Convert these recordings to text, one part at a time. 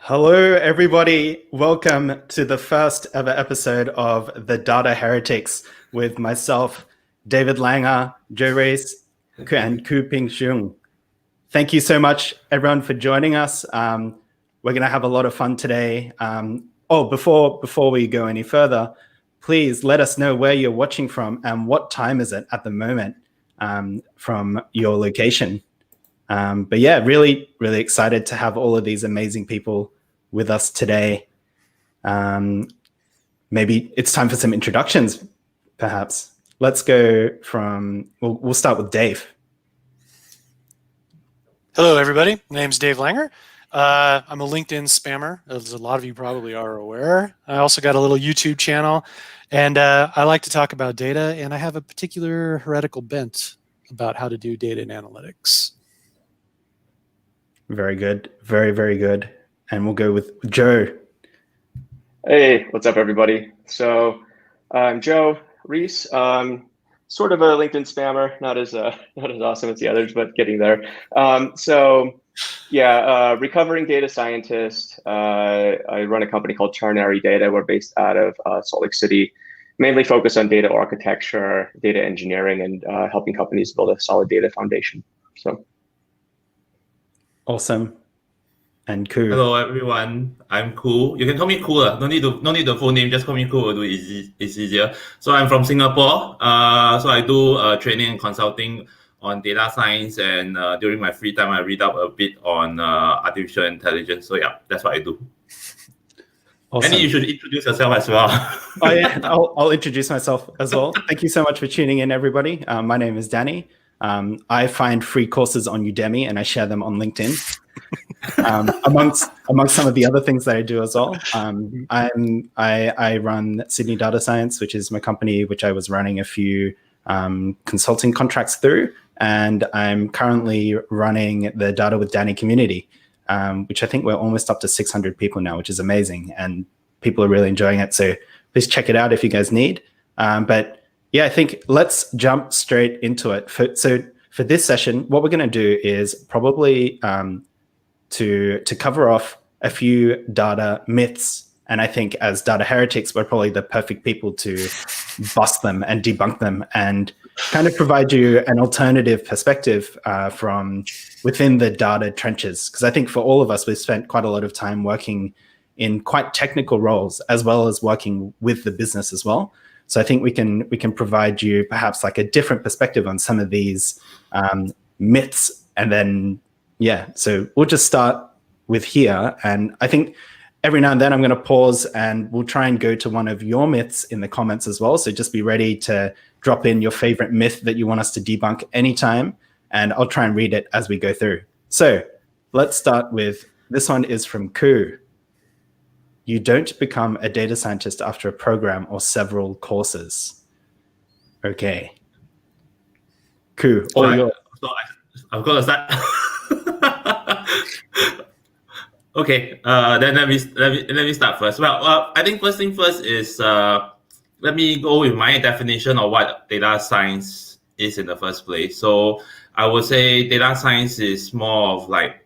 Hello, everybody. Welcome to the first ever episode of the Data Heretics with myself, David Langer, Joe Reis, and Ku-Ping Shung. Thank you so much, everyone, for joining us. We're going to have a lot of fun today. Before we go any further, please let us know where you're watching from and what time is it at the moment from your location. But yeah, really, really excited to have all of these amazing people with us today. Maybe it's time for some introductions, perhaps. Let's go from, we'll start with Dave. Hello, everybody. My name's Dave Langer. I'm a LinkedIn spammer, as a lot of you probably are aware. I also got a little YouTube channel, and I like to talk about data, and I have a particular heretical bent about how to do data and analytics. Very good. Very, very good. And we'll go with Joe. Hey, what's up, everybody? So I'm Joe Reis. Sort of a LinkedIn spammer, not as awesome as the others, but getting there. Recovering data scientist. I run a company called Ternary Data. We're based out of Salt Lake City, mainly focused on data architecture, data engineering, and helping companies build a solid data foundation. So awesome. And Ku. Hello everyone, I'm Ku. You can call me Ku. No need the full name, just call me Ku. It's easier. So I'm from Singapore. So I do training and consulting on data science, and during my free time I read up a bit on artificial intelligence. So yeah, that's what I do. Awesome. And you should introduce yourself as well. Oh yeah, I'll introduce myself as well. Thank you so much for tuning in, everybody. My name is Danny. I find free courses on Udemy and I share them on LinkedIn. Amongst some of the other things that I do as well. I run Sydney Data Science, which is my company, which I was running a few consulting contracts through. And I'm currently running the Data with Danny community, which I think we're almost up to 600 people now, which is amazing. And people are really enjoying it. So please check it out if you guys need. But yeah, I think let's jump straight into it. So for this session, what we're going to do is probably to cover off a few data myths. And I think as data heretics, we're probably the perfect people to bust them and debunk them and kind of provide you an alternative perspective from within the data trenches. Because I think for all of us, we've spent quite a lot of time working in quite technical roles, as well as working with the business as well. So I think we can provide you perhaps like a different perspective on some of these myths. And then, yeah, so we'll just start with here. And I think every now and then I'm going to pause and we'll try and go to one of your myths in the comments as well. So just be ready to drop in your favorite myth that you want us to debunk anytime. And I'll try and read it as we go through. So let's start with, this one is from Ku. You don't become a data scientist after a program or several courses. Okay. Ku, all yours. I've got to start. Okay, then let me start first. Well, I think first thing first is let me go with my definition of what data science is in the first place. So I would say data science is more of like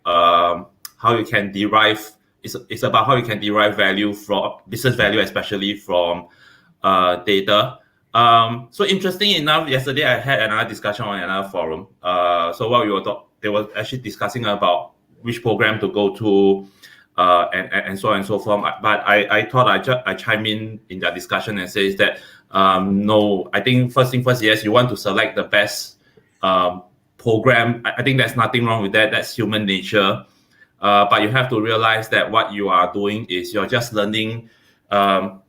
how you can derive. It's about how you can derive value from business value, especially from data. So interesting enough, yesterday I had another discussion on another forum. So what they were actually discussing about which program to go to, and so on and so forth. But I thought I chime in their discussion and says that no, I think first thing first, yes, you want to select the best program. I think there's nothing wrong with that. That's human nature. But you have to realize that what you are doing is you're just learning. The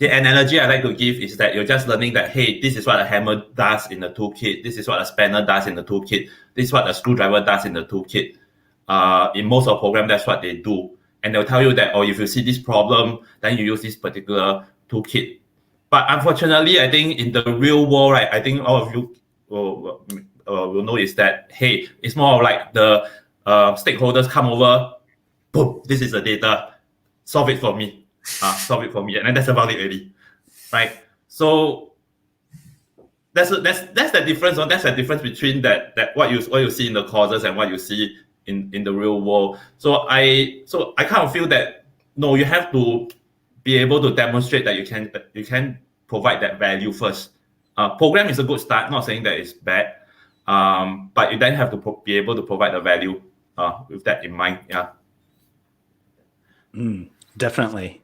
analogy I like to give is that you're just learning that, hey, this is what a hammer does in the toolkit. This is what a spanner does in the toolkit. This is what a screwdriver does in the toolkit. In most of the programs, that's what they do. And they'll tell you that, oh, if you see this problem, then you use this particular toolkit. But unfortunately, I think in the real world, right, I think all of you will know is that, hey, it's more of like the stakeholders come over, boom, this is the data, solve it for me. And then that's about it already, right? So that's the difference. That's the difference between that what you see in the courses and what you see in the real world. So I kind of feel that no, you have to be able to demonstrate that you can provide that value first. Program is a good start. Not saying that it's bad, but you then have to be able to provide the value with that in mind. Yeah. Definitely.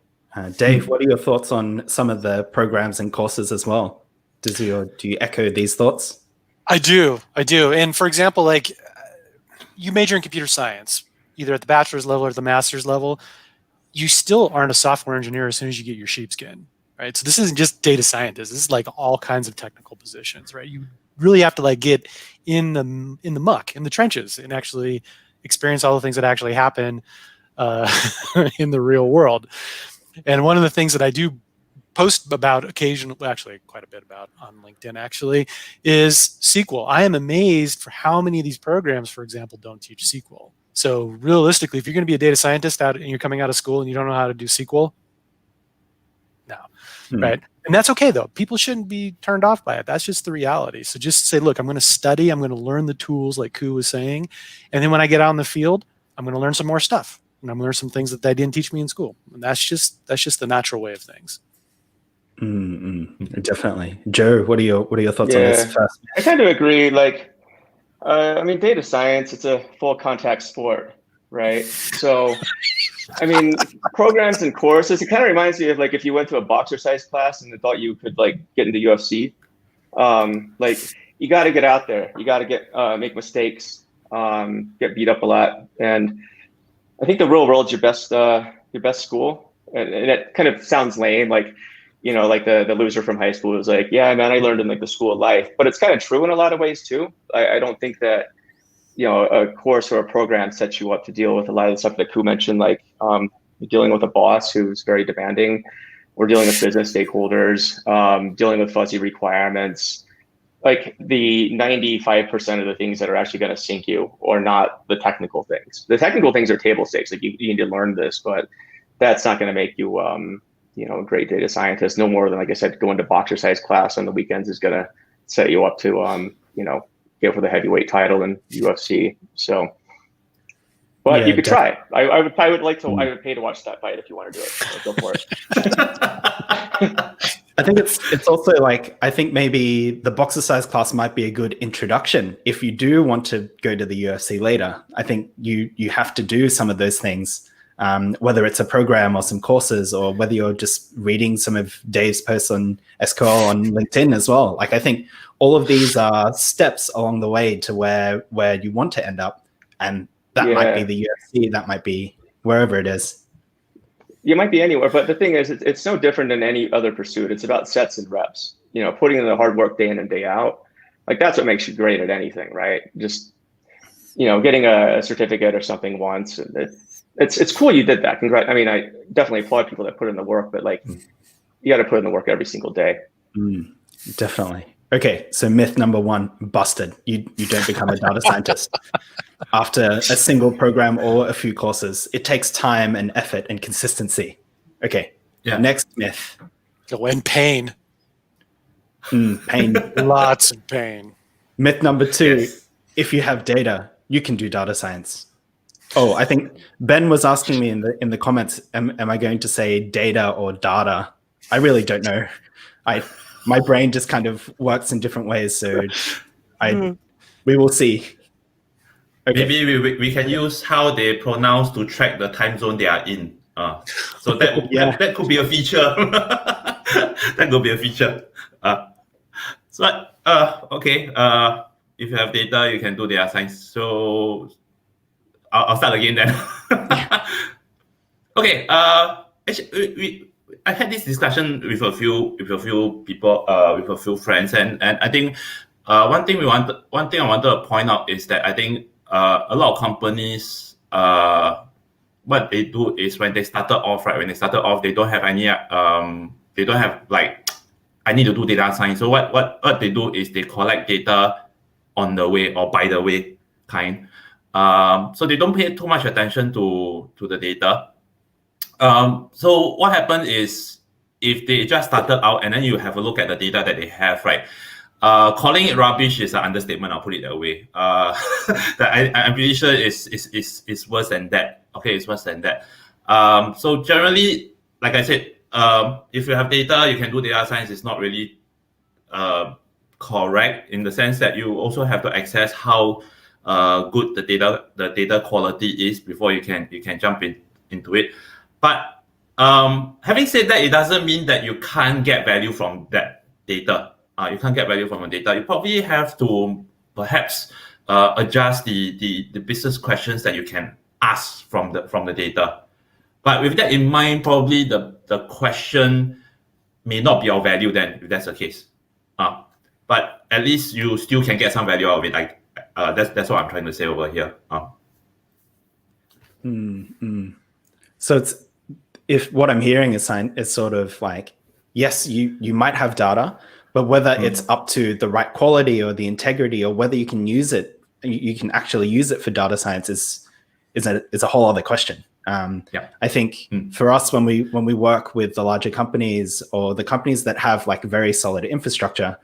Dave, what are your thoughts on some of the programs and courses as well? Do you echo these thoughts? I do. And for example, like you major in computer science, either at the bachelor's level or the master's level, you still aren't a software engineer as soon as you get your sheepskin, right? So this isn't just data scientists. This is like all kinds of technical positions, right? You really have to like get in the muck, in the trenches, and actually experience all the things that actually happen in the real world. And one of the things that I do post about occasionally, actually quite a bit about on LinkedIn actually, is SQL. I am amazed for how many of these programs, for example, don't teach SQL. So realistically, if you're going to be a data scientist and you're coming out of school and you don't know how to do SQL, no, right? And that's okay though. People shouldn't be turned off by it. That's just the reality. So just say, look, I'm going to study, I'm going to learn the tools like Ku was saying. And then when I get out in the field, I'm going to learn some more stuff. And I'm going to learn some things that they didn't teach me in school. And that's just the natural way of things. Definitely. Joe, what are your thoughts on this first? I kind of agree. Like, I mean, data science, it's a full contact sport, right? So, I mean, programs and courses, it kind of reminds me of like if you went to a boxercise class and they thought you could like get into UFC. Like you got to get out there. You got to get make mistakes, get beat up a lot. And I think the real world's your best school. And it kind of sounds lame, like, you know, like the loser from high school was like, yeah, man, I learned in like the school of life. But it's kind of true in a lot of ways too. I don't think that, you know, a course or a program sets you up to deal with a lot of the stuff that Ku mentioned, like dealing with a boss who's very demanding. We're dealing with business stakeholders, dealing with fuzzy requirements. Like the 95% of the things that are actually going to sink you or not the technical things. The technical things are table stakes. Like you need to learn this, but that's not going to make you, you know, a great data scientist. No more than, like I said, going to boxercise class on the weekends is going to set you up to, you know, go for the heavyweight title in UFC. So, but you could try. I would pay to watch that fight if you want to do it. So go for it. I think it's also like, I think maybe the boxercise class might be a good introduction. If you do want to go to the UFC later, I think you have to do some of those things, whether it's a program or some courses, or whether you're just reading some of Dave's posts on SQL on LinkedIn as well. Like, I think all of these are steps along the way to where you want to end up. And that might be the UFC, that might be wherever it is. You might be anywhere, but the thing is, it's no different than any other pursuit. It's about sets and reps, you know, putting in the hard work day in and day out. Like that's what makes you great at anything, right? Just, you know, getting a certificate or something once. It's cool you did that. Congrats. I mean, I definitely applaud people that put in the work, but like you got to put in the work every single day. Definitely. Okay, so myth number 1, busted. You don't become a data scientist after a single program or a few courses. It takes time and effort and consistency. Okay, next myth. And pain. Pain. Lots of pain. Myth number 2, if you have data, you can do data science. Oh, I think Ben was asking me in the comments, am I going to say data or data? I really don't know. My brain just kind of works in different ways, so we will see. Okay. Maybe we can use how they pronounce to track the time zone they are in. So that, Yeah. that could be a feature. That could be a feature. Okay. If you have data, you can do data science. So I'll start again then. Okay. Actually, I had this discussion with a few people, with a few friends, and I think one thing I wanted to point out is that I think a lot of companies, what they do is when they started off, they don't have any they don't have like, I need to do data science. So what they do is they collect data on the way or by the way kind. So they don't pay too much attention to the data. So what happened is, if they just started out and then you have a look at the data that they have, right? Calling it rubbish is an understatement. I'll put it that way. I'm pretty sure it's worse than that. Okay, it's worse than that. So generally, like I said, if you have data, you can do data science. It's not really correct, in the sense that you also have to access how good the data quality is before you can jump into it. But having said that, it doesn't mean that you can't get value from that data. You can't get value from the data. You probably have to perhaps adjust the business questions that you can ask from the data. But with that in mind, probably the question may not be of value then, if that's the case. But at least you still can get some value out of it. Like that's what I'm trying to say over here. So if what I'm hearing is sort of like, yes, you might have data, but whether it's up to the right quality or the integrity, or whether you can use it, you can actually use it for data science is a whole other question. I think for us, when we work with the larger companies or the companies that have like very solid infrastructure,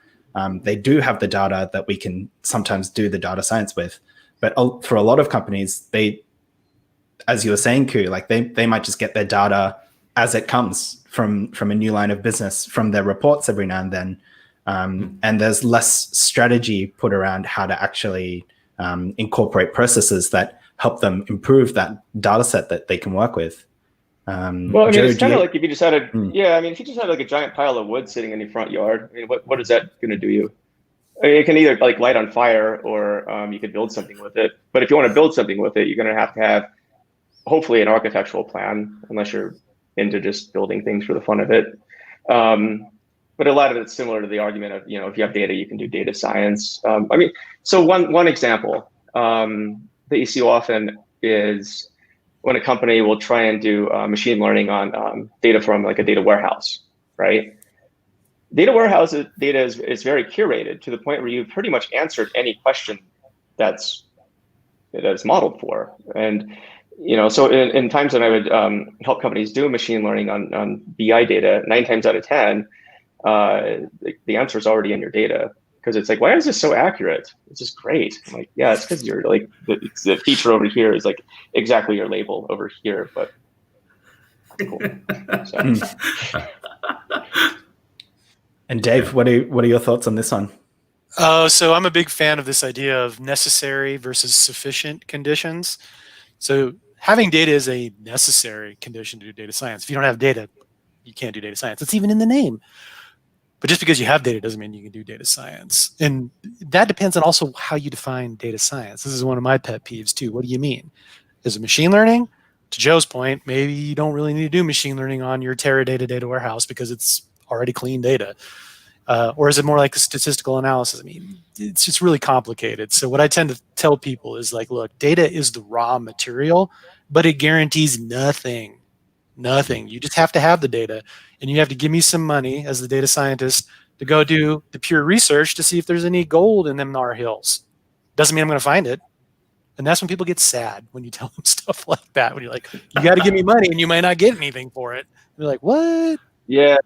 they do have the data that we can sometimes do the data science with. But for a lot of companies, as you were saying, Ku, like they might just get their data as it comes from a new line of business, from their reports every now and then. And there's less strategy put around how to actually incorporate processes that help them improve that data set that they can work with. Well, I mean, Joe, it's kind of like if you just had if you just had like a giant pile of wood sitting in your front yard, I mean, what is that going to do you? I mean, it can either like light on fire, or you could build something with it. But if you want to build something with it, you're going to have hopefully an architectural plan, unless you're into just building things for the fun of it. But a lot of it's similar to the argument of, if you have data, you can do data science. I mean, so one example that you see often is when a company will try and do machine learning on data from like a data warehouse, right? Data warehouse data is very curated to the point where you've pretty much answered any question that's modeled for. And so in times when I would help companies do machine learning on BI data, 9 times out of 10, the answer is already in your data, because it's like, why is this so accurate? It's just great. I'm like, yeah, it's because you're like the feature over here is like exactly your label over here, but cool. And Dave, what are your thoughts on this one? So I'm a big fan of this idea of necessary versus sufficient conditions. So having data is a necessary condition to do data science. If you don't have data, you can't do data science. It's even in the name. But just because you have data doesn't mean you can do data science. And that depends on also how you define data science. This is one of my pet peeves too. What do you mean? Is it machine learning? To Joe's point, maybe you don't really need to do machine learning on your Teradata data warehouse because it's already clean data. Or is it more like a statistical analysis? I mean, it's just really complicated. So what I tend to tell people is like, look, data is the raw material, but it guarantees nothing. Nothing. You just have to have the data, and you have to give me some money as the data scientist to go do the pure research to see if there's any gold in them Nar hills. Doesn't mean I'm going to find it. And that's when people get sad, when you tell them stuff like that. When you're like, you got to give me money, and you might not get anything for it. They're like, what? Yeah.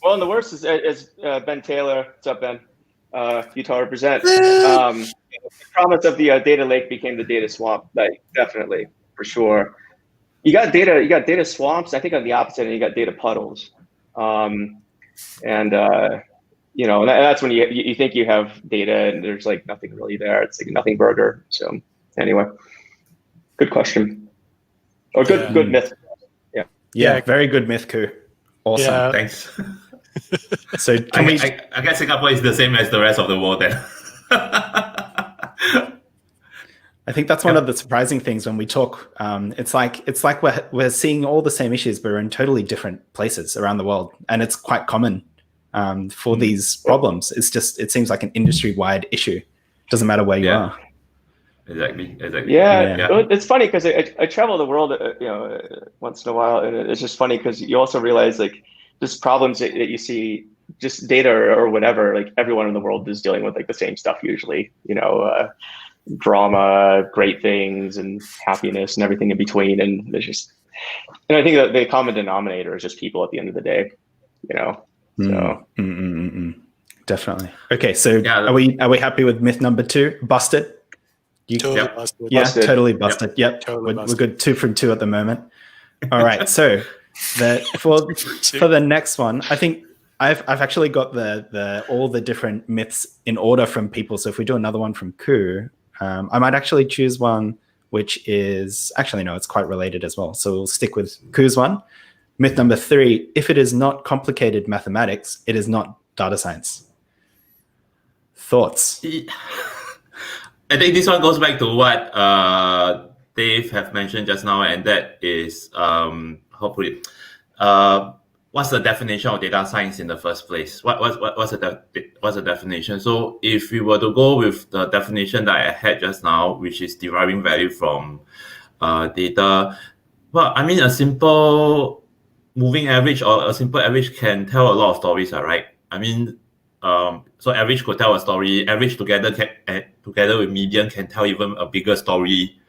Well, and the worst is Ben Taylor. What's up, Ben? Utah represent. The promise of the data lake became the data swamp. Like, definitely, for sure. You got data swamps. I think on the opposite end, you got data puddles. That's when you think you have data and there's like nothing really there. It's like a nothing burger. So anyway, good question. Or good myth. Yeah, very good myth, Ku. Awesome. Yeah. Thanks. So I guess Singapore is the same as the rest of the world then. I think that's one of the surprising things when we talk. It's like we're seeing all the same issues, but we're in totally different places around the world, and it's quite common for these problems. It seems like an industry-wide issue. Doesn't matter where you are. Exactly. Yeah. It's funny because I travel the world, once in a while, and it's just funny because you also realize like just problems that you see, just data or whatever. Like everyone in the world is dealing with like the same stuff usually. Drama, great things, and happiness, and everything in between. And there's just, and I think that the common denominator is just people at the end of the day. So. Definitely. Okay, so are we happy with myth number 2? Busted. Totally busted. Yeah, busted. Totally busted. Yep. Totally We're good 2 from 2 at the moment. All right. So for the next one, I think I've actually got all the different myths in order from people. So if we do another one from Ku, I might actually choose one which is actually no, it's quite related as well. So we'll stick with Ku's one. Myth number 3: if it is not complicated mathematics, it is not data science. Thoughts? I think this one goes back to what Dave have mentioned just now, and that is hopefully what's the definition of data science in the first place? What's the definition? So if we were to go with the definition that I had just now, which is deriving value from data, well, I mean a simple moving average or a simple average can tell a lot of stories, right? I mean. So average could tell a story. Average together with median can tell even a bigger story.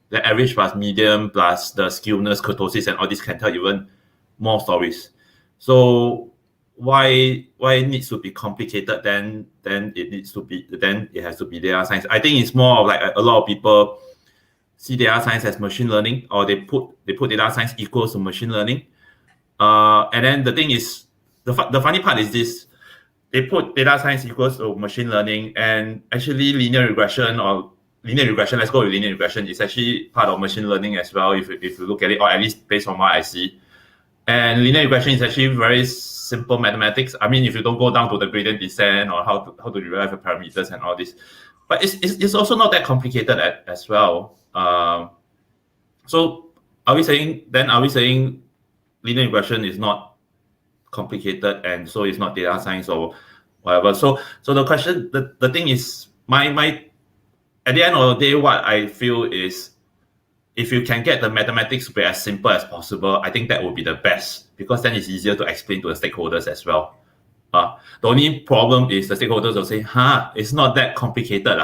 The average plus median plus the skewness, kurtosis, and all this can tell even more stories. So why it needs to be complicated? Then it has to be data science. I think it's more of like a lot of people see data science as machine learning, or they put data science equals to machine learning. And then the thing is, the funny part is this. They put data science equals to machine learning, and actually linear regression, let's go with linear regression, is actually part of machine learning as well, if you look at it, or at least based on what I see. And linear regression is actually very simple mathematics. I mean, if you don't go down to the gradient descent or how to derive the parameters and all this. But it's also not that complicated as well. So are we saying linear regression is not complicated and so it's not data science or whatever? So the question, the thing is, my at the end of the day, what I feel is, if you can get the mathematics to be as simple as possible, I think that would be the best, because then it's easier to explain to the stakeholders as well. The only problem is the stakeholders will say, it's not that complicated.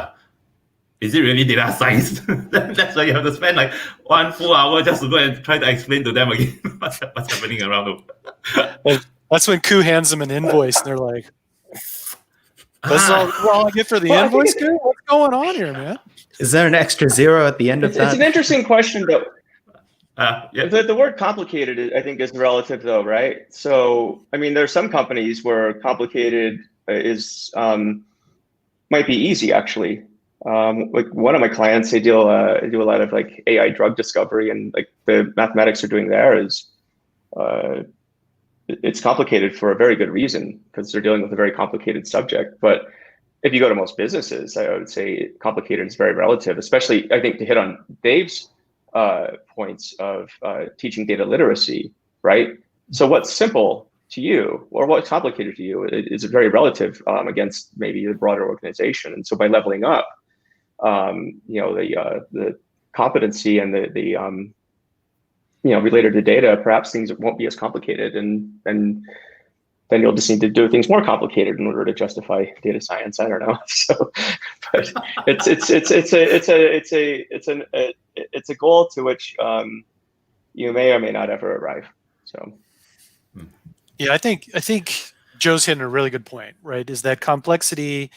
Is it really data science? That's why you have to spend like 1 full hour just to go and try to explain to them again what's happening around them. That's when Ku hands them an invoice and they're like, "This is all I get for the invoice, Ku? What's going on here, man?" Is there an extra 0 at the end of that? It's an interesting question, though. The word complicated, I think, is relative, though, right? So, I mean, there are some companies where complicated might be easy, actually. Like one of my clients, they do a lot of like AI drug discovery, and like the mathematics they're doing there is it's complicated for a very good reason, because they're dealing with a very complicated subject. But if you go to most businesses, I would say complicated is very relative, especially, I think, to hit on Dave's points of teaching data literacy, right? So what's simple to you or what's complicated to you is very relative against maybe the broader organization. And so by leveling up, the competency and the related to data, perhaps things won't be as complicated, and then you'll just need to do things more complicated in order to justify data science. I don't know. So, but it's a goal to which you may or may not ever arrive. So, yeah, I think Joe's hitting a really good point, right? Is that complexity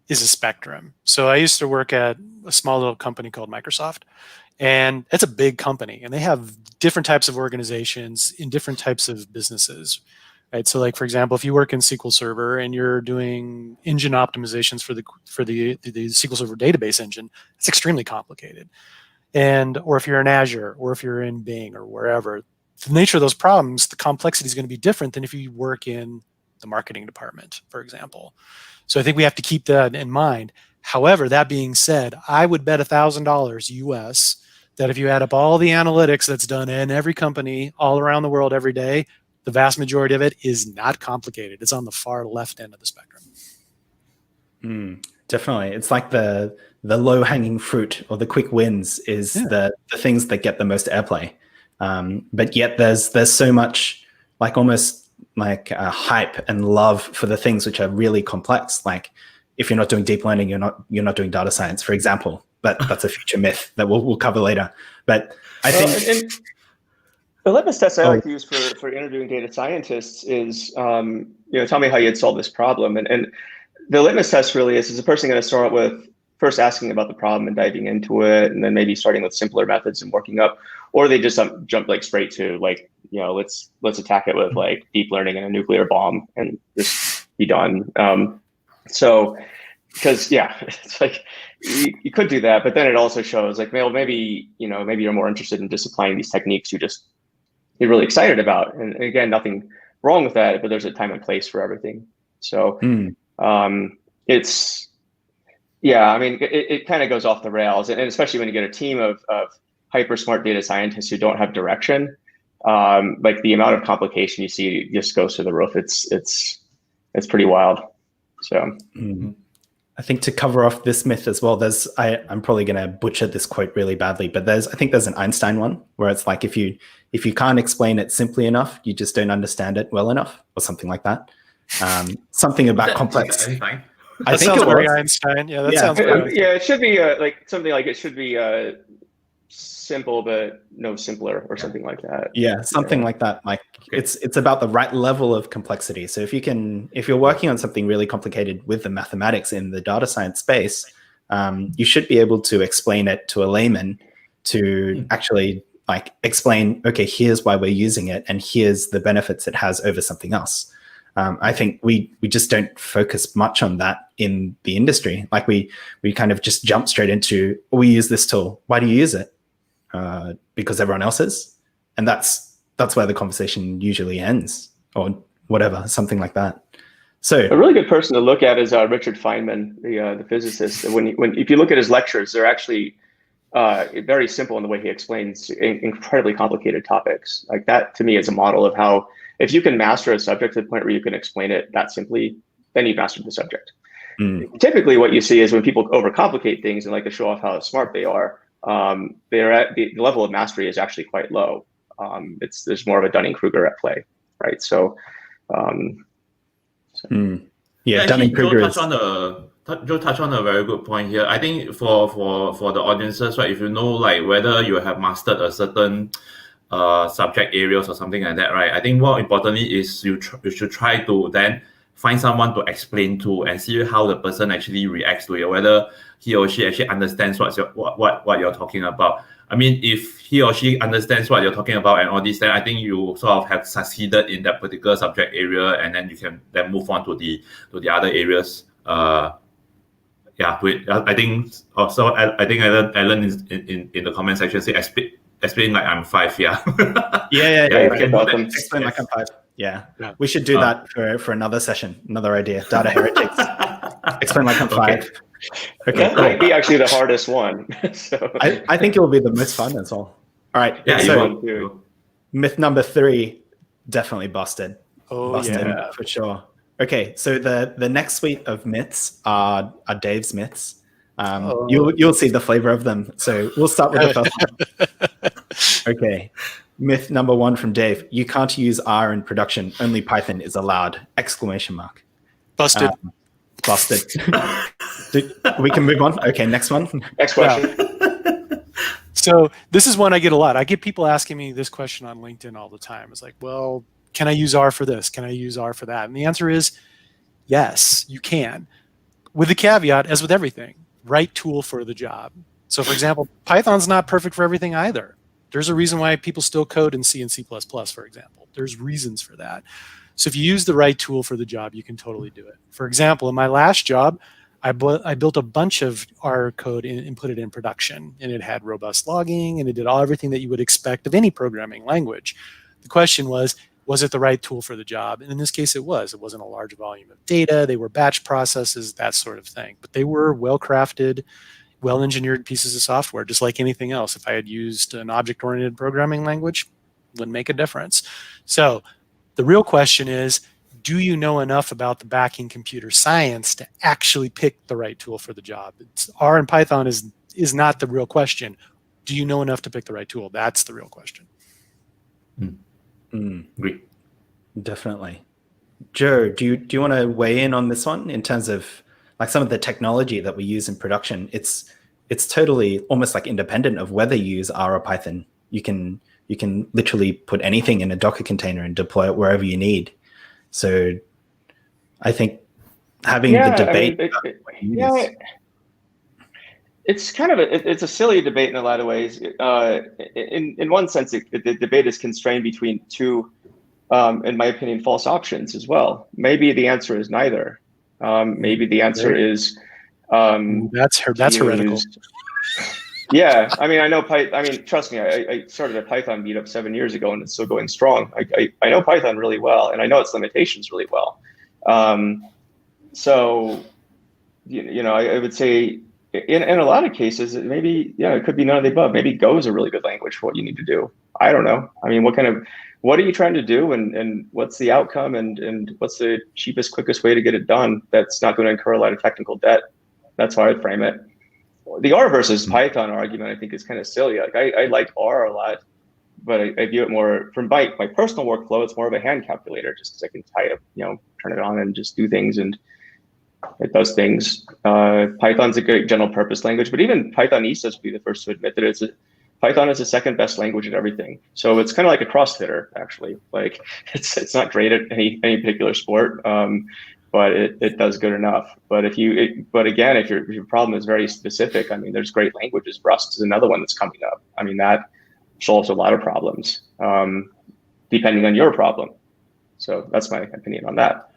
is a spectrum. So I used to work at a small little company called Microsoft, And it's a big company, and they have different types of organizations in different types of businesses, right? So, like for example, if you work in SQL Server and you're doing engine optimizations for the SQL Server database engine, it's extremely complicated. And or if you're in Azure, or if you're in Bing, or wherever, the nature of those problems, the complexity is going to be different than if you work in the marketing department, for example. So I think we have to keep that in mind. However, that being said, I would bet $1,000 US that if you add up all the analytics that's done in every company all around the world every day, the vast majority of it is not complicated. It's on the far left end of the spectrum. Definitely. It's like the low-hanging fruit or the quick wins is the things that get the most airplay. But yet there's so much like almost like hype and love for the things which are really complex. Like if you're not doing deep learning, you're not doing data science, for example. But that's a future myth that we'll cover later. But I think and the litmus test I like to use for interviewing data scientists is, tell me how you'd solve this problem. And the litmus test really is the person going to start with first asking about the problem and diving into it, and then maybe starting with simpler methods and working up, or they just jump like straight to like, let's attack it with like deep learning and a nuclear bomb and just be done. So, because it's like you could do that, but then it also shows like, well, maybe you're more interested in just applying these techniques you're really excited about. And again, nothing wrong with that, but there's a time and place for everything. So it kind of goes off the rails, and especially when you get a team of hyper smart data scientists who don't have direction, like the amount of complication you see just goes to the roof. It's pretty wild. So. I think to cover off this myth as well, I'm probably going to butcher this quote really badly, but I think there's an Einstein one where it's like if you can't explain it simply enough, you just don't understand it well enough, or something like that. Something about complex. I think it was Einstein. Yeah, that sounds very yeah. It should be like something like it should be simple but no simpler, or something like that. Yeah, something like that. Like it's about the right level of complexity. So if you're working on something really complicated with the mathematics in the data science space, you should be able to explain it to a layman to actually like explain, okay, here's why we're using it, and here's the benefits it has over something else. I think we just don't focus much on that in the industry. Like we kind of just jump straight into, we use this tool. Why do you use it? Because everyone else is. And that's where the conversation usually ends, or whatever, something like that. So a really good person to look at is Richard Feynman, the physicist. If you look at his lectures, they're actually very simple in the way he explains incredibly complicated topics. Like that, to me, is a model of how, if you can master a subject to the point where you can explain it that simply, then you've mastered the subject. Typically, what you see is when people overcomplicate things and like to show off how smart they are, they're at the level of mastery is actually quite low. There's more of a Dunning-Kruger at play, right? So, Dunning-Kruger is. Joe touched on a very good point here. I think for the audiences, right, if you know like whether you have mastered a certain subject areas or something like that, right, I think more importantly is you should try to then find someone to explain to and see how the person actually reacts to it, whether he or she actually understands what you're talking about. I mean, if he or she understands what you're talking about and all this, then I think you sort of have succeeded in that particular subject area, and then you can then move on to the other areas. I think also I think Alan in the comment section say explain like I'm 5. Yeah. Explain like I'm 5. Yeah. We should do that for another session. Another idea. Data heretics. Explain like I'm 5. Okay. That might be actually the hardest one. So. I think it will be the most fun as well. All right. Yeah. So myth number 3, definitely busted. Busted, for sure. Okay, so the next suite of myths are Dave's myths. You'll see the flavor of them. So we'll start with the first one. Okay, myth number 1 from Dave: you can't use R in production. Only Python is allowed! ! Busted. Busted. We can move on. Okay, next one. Next question. So this is one I get a lot. I get people asking me this question on LinkedIn all the time. It's like, well, can I use R for this? Can I use R for that? And the answer is yes, you can. With the caveat, as with everything, right tool for the job. So for example, Python's not perfect for everything either. There's a reason why people still code in C and C++, for example. There's reasons for that. So if you use the right tool for the job, you can totally do it. For example, in my last job, I built a bunch of R code and put it in production, and it had robust logging, and it did everything that you would expect of any programming language. The question was it the right tool for the job? And in this case, it was. It wasn't a large volume of data. They were batch processes, that sort of thing. But they were well-crafted, well-engineered pieces of software, just like anything else. If I had used an object-oriented programming language, it wouldn't make a difference. So the real question is, do you know enough about the backing computer science to actually pick the right tool for the job? R and Python is not the real question. Do you know enough to pick the right tool? That's the real question. Agree. Definitely. Joe, do you want to weigh in on this one in terms of like some of the technology that we use in production? It's totally almost like independent of whether you use R or Python. You can literally put anything in a Docker container and deploy it wherever you need. So I think having the debate. It's kind of it's a silly debate in a lot of ways. In one sense, the debate is constrained between two, in my opinion, false options as well. Maybe the answer is neither. Maybe the answer is that's heretical. Yeah, I mean, I know Python. I mean, trust me, I started a Python meetup 7 years ago, and it's still going strong. I know Python really well, and I know its limitations really well. So, I would say in a lot of cases, maybe it could be none of the above. Maybe Go is a really good language for what you need to do. I don't know. I mean, what are you trying to do, and what's the outcome, and what's the cheapest, quickest way to get it done that's not going to incur a lot of technical debt? That's how I'd frame it. The R versus Python argument, I think, is kind of silly. Like I like R a lot, but I view it more from my personal workflow. It's more of a hand calculator, just because I can tie it, turn it on and just do things, and it does things. Python's a good general purpose language, but even Pythonists would be the first to admit that Python is the second best language at everything. So it's kind of like a CrossFitter, actually. Like it's not great at any particular sport. But it does good enough. But if your problem is very specific, I mean, there's great languages. Rust is another one that's coming up. I mean, that solves a lot of problems, depending on your problem. So that's my opinion on that.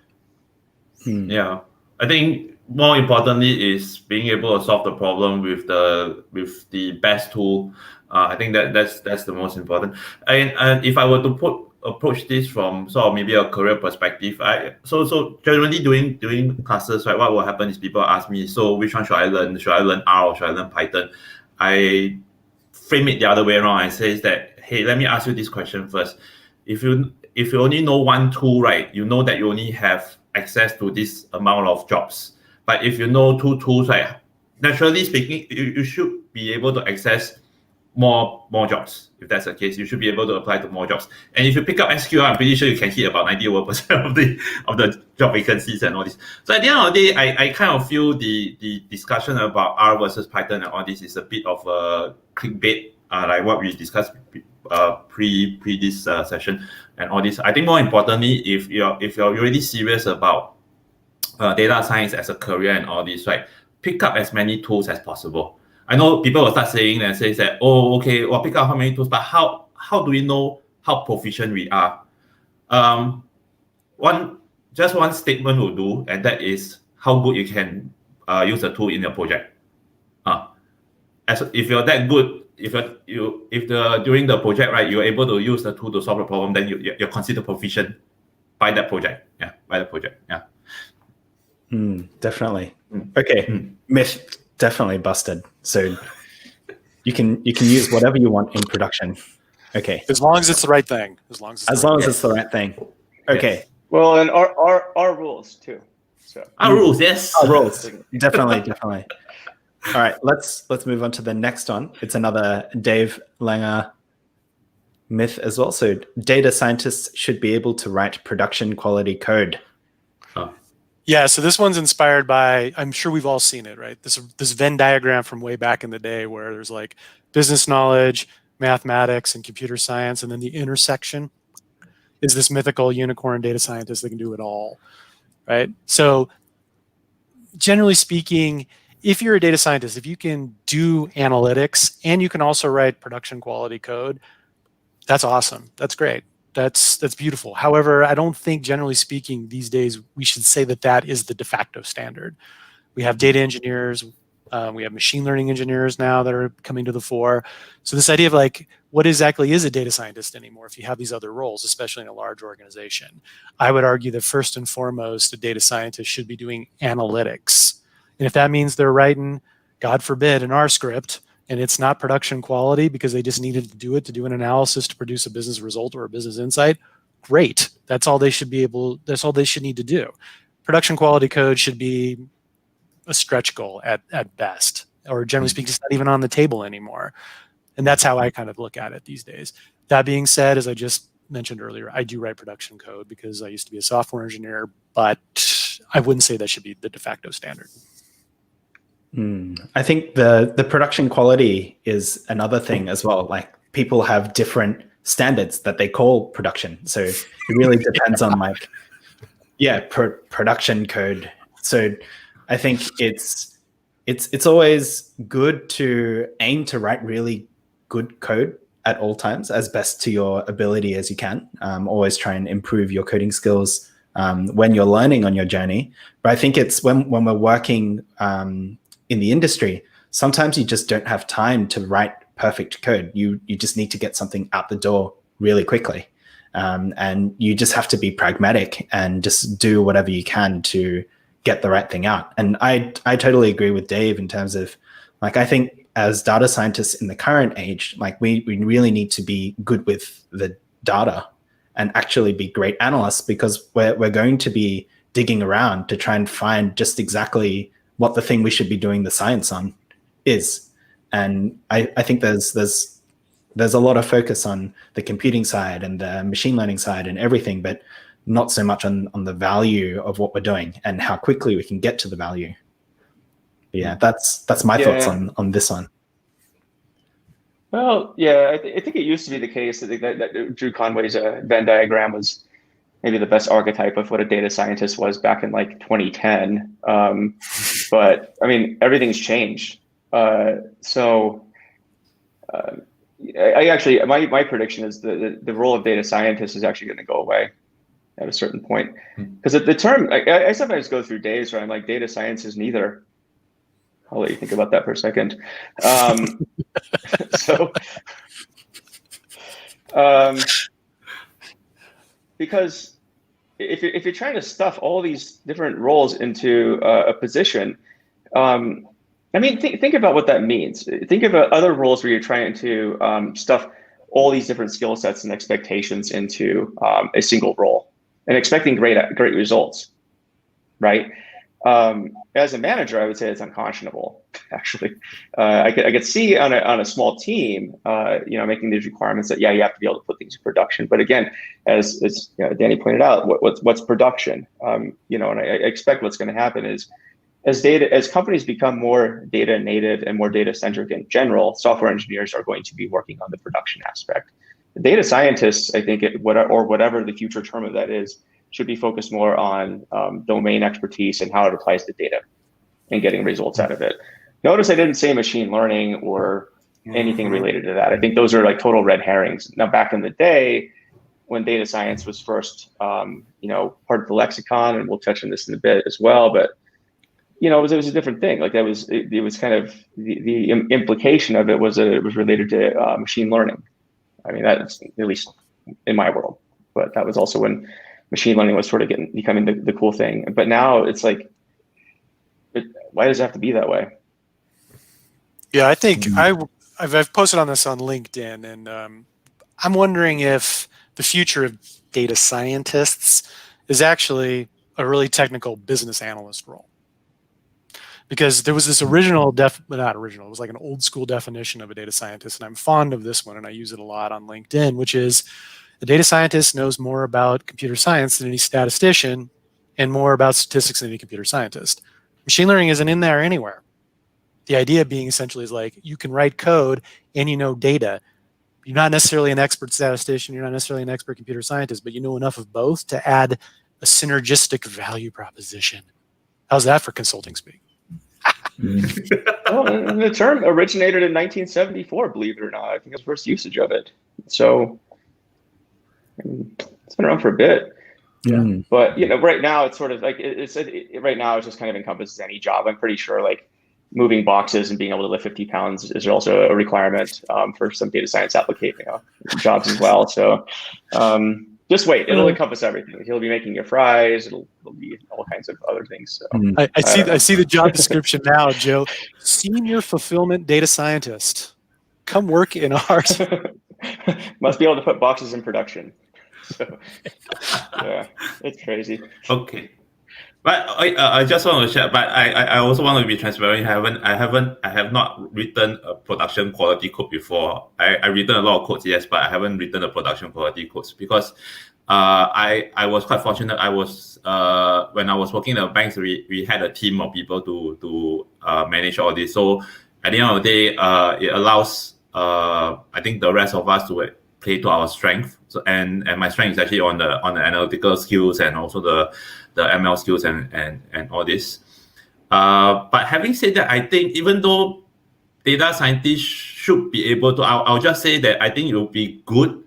Yeah, I think more importantly is being able to solve the problem with the best tool. I think that's the most important. And if I were to approach this from sort of maybe a career perspective, so generally during classes, right, what will happen is people ask me, so which one should I learn? Should I learn R or should I learn Python? I frame it the other way around. I say that, hey, let me ask you this question first. If you only know one tool, right, you know that you only have access to this amount of jobs. But if you know two tools, right, naturally speaking, you should be able to access more jobs. If that's the case, you should be able to apply to more jobs. And if you pick up SQL, I'm pretty sure you can hit about 90% of the job vacancies and all this. So at the end of the day, I kind of feel the discussion about R versus Python and all this is a bit of a clickbait, like what we discussed pre this session and all this. I think more importantly, if you're really serious about data science as a career and all this, right, pick up as many tools as possible. I know people will start saying that, oh, okay, well, pick up how many tools, but how do we know how proficient we are? One statement will do, and that is how good you can use a tool in your project. If you're that good, during the project, right, you're able to use the tool to solve a problem, then you're considered proficient by that project. Yeah, by the project. Yeah. Definitely. Okay. Myth definitely busted. So you can use whatever you want in production. Okay. As long as it's the right thing. As long as it's the right thing. Okay. Yes. Well, and our rules too. So our rules, yes. Our rules. Definitely. All right, let's move on to the next one. It's another Dave Langer myth as well. So data scientists should be able to write production quality code. Yeah, so this one's inspired by, I'm sure we've all seen it, right? This Venn diagram from way back in the day where there's like business knowledge, mathematics, and computer science, and then the intersection is this mythical unicorn data scientist that can do it all, right? So generally speaking, if you're a data scientist, if you can do analytics and you can also write production quality code, that's awesome. That's great. That's beautiful. However, I don't think, generally speaking, these days we should say that that is the de facto standard. We have data engineers, we have machine learning engineers now that are coming to the fore. So this idea of like, what exactly is a data scientist anymore if you have these other roles, especially in a large organization? I would argue that first and foremost, a data scientist should be doing analytics. And if that means they're writing, God forbid, an R script, and it's not production quality because they just needed to do it to do an analysis to produce a business result or a business insight, great. That's all they should need to do. Production quality code should be a stretch goal at best, or generally speaking, it's not even on the table anymore. And that's how I kind of look at it these days. That being said, as I just mentioned earlier, I do write production code because I used to be a software engineer, but I wouldn't say that should be the de facto standard. I think the production quality is another thing as well. Like, people have different standards that they call production. So it really depends on like, production code. So I think it's always good to aim to write really good code at all times, as best to your ability as you can. Always try and improve your coding skills when you're learning on your journey. But I think it's when we're working in the industry, sometimes you just don't have time to write perfect code. You just need to get something out the door really quickly. And you just have to be pragmatic and just do whatever you can to get the right thing out. And I totally agree with Dave in terms of, like, I think as data scientists in the current age, like we really need to be good with the data and actually be great analysts, because we're going to be digging around to try and find just exactly what the thing we should be doing the science on is. And I think there's a lot of focus on the computing side and the machine learning side and everything, but not so much on the value of what we're doing and how quickly we can get to the value. But yeah, that's my thoughts on this one. Well, yeah, I think it used to be the case that Drew Conway's Venn diagram was maybe the best archetype of what a data scientist was back in like 2010. But I mean, everything's changed. So I actually, my prediction is the role of data scientist is actually going to go away at a certain point. Because the term, I sometimes go through days where I'm like, data science is neither. I'll let you think about that for a second. Because if you're trying to stuff all these different roles into a position, I mean, think about what that means. Think about other roles where you're trying to stuff all these different skill sets and expectations into a single role and expecting great results, right? As a manager, I would say it's unconscionable. Actually, I could see on a small team, making these requirements that you have to be able to put things in production. But again, as Danny pointed out, what's production? And I expect what's going to happen is as companies become more data native and more data centric in general, software engineers are going to be working on the production aspect. The data scientists, I think, whatever the future term of that is, should be focused more on domain expertise and how it applies to data and getting results out of it. Notice I didn't say machine learning or anything related to that. I think those are like total red herrings. Now, back in the day, when data science was first, part of the lexicon, and we'll touch on this in a bit as well, but it was a different thing. Like it was kind of the implication of it was related to machine learning. I mean, that's at least in my world, but that was also when machine learning was sort of becoming the cool thing. But now it's like, why does it have to be that way? Yeah, I think I've posted on this on LinkedIn, and I'm wondering if the future of data scientists is actually a really technical business analyst role. Because there was this it was like an old school definition of a data scientist, and I'm fond of this one, and I use it a lot on LinkedIn, which is the data scientist knows more about computer science than any statistician and more about statistics than any computer scientist. Machine learning isn't in there anywhere. The idea being essentially is like, you can write code and you know data. You're not necessarily an expert statistician, you're not necessarily an expert computer scientist, but you know enough of both to add a synergistic value proposition. How's that for consulting speak? Well, the term originated in 1974, believe it or not. I think it was the first usage of it. So it's been around for a bit. Yeah. But right now it's sort of like right now it just kind of encompasses any job. I'm pretty sure like moving boxes and being able to lift 50 pounds is also a requirement for some data science application jobs as well. So just wait, it'll encompass everything. He'll be making your fries. It'll be all kinds of other things. So I see the job description now, Joe. Senior fulfillment data scientist. Come work in ours. Must be able to put boxes in production. So yeah, it's crazy. Okay. But I just want to share. But I also want to be transparent. I have not written a production quality code before. I written a lot of codes, yes, but I haven't written a production quality codes because I was quite fortunate. I was when I was working in the banks, we had a team of people to manage all this. So at the end of the day, it allows I think the rest of us to play to our strength. So and my strength is actually on the analytical skills and also the ML skills and all this. But having said that, I think even though data scientists should be able to, I'll just say that I think it will be good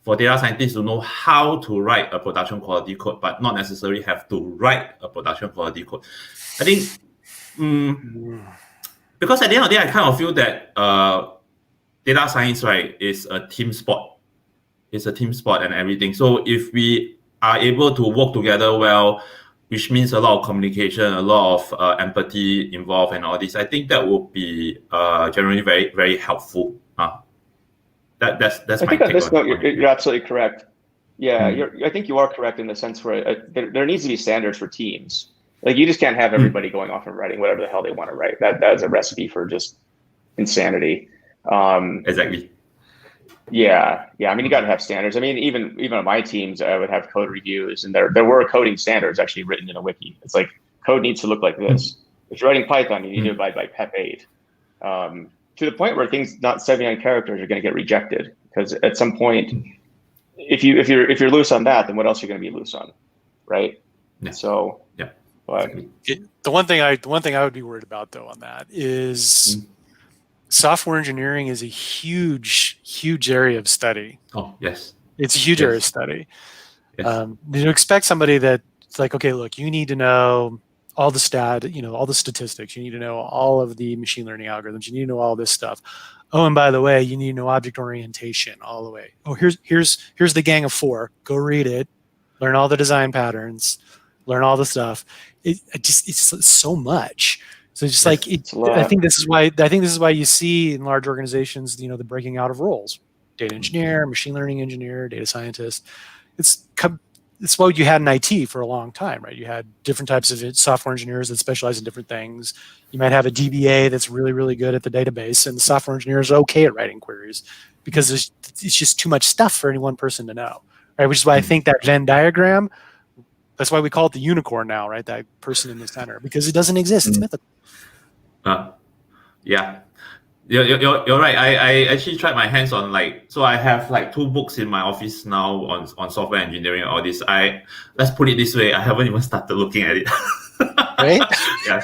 for data scientists to know how to write a production quality code, but not necessarily have to write a production quality code. I think because at the end of the day, I kind of feel that data science, right, is a team sport. It's a team sport and everything. So if we are able to work together well, which means a lot of communication, a lot of empathy involved and all this, I think that will be generally very, very helpful. That's I think at this point you're absolutely correct. Yeah, I think you are correct in the sense where there needs to be standards for teams. Like you just can't have everybody going off and writing whatever the hell they want to write. That's a recipe for just insanity. Exactly. Yeah. I mean, you got to have standards. I mean, even on my teams, I would have code reviews, and there were coding standards actually written in a wiki. It's like code needs to look like this. If you're writing Python, you need to abide by PEP 8. To the point where things not 79 characters are going to get rejected, because at some point, if you're loose on that, then what else are you going to be loose on, right? Yeah. So yeah. But the one thing I would be worried about though on that is. Software engineering is a huge area of study. Oh, yes. It's a huge area of study. Yes. You expect somebody that's like, okay, look, you need to know all the all the statistics. You need to know all of the machine learning algorithms. You need to know all this stuff. Oh, and by the way, you need to know object orientation all the way. Oh, here's the gang of 4. Go read it. Learn all the design patterns. Learn all the stuff. It's so much. So just like I think this is why you see in large organizations, the breaking out of roles: data engineer, machine learning engineer, data scientist. It's what you had in IT for a long time, right? You had different types of software engineers that specialize in different things. You might have a DBA that's really, really good at the database, and the software engineers are okay at writing queries because it's just too much stuff for any one person to know, right? Which is why I think that Venn diagram. That's why we call it the unicorn now, right? That person in the center, because it doesn't exist. It's mythical. Yeah. You're right. I actually tried my hands on so I have 2 books in my office now on software engineering and all this. Let's put it this way, I haven't even started looking at it. Right? Yeah.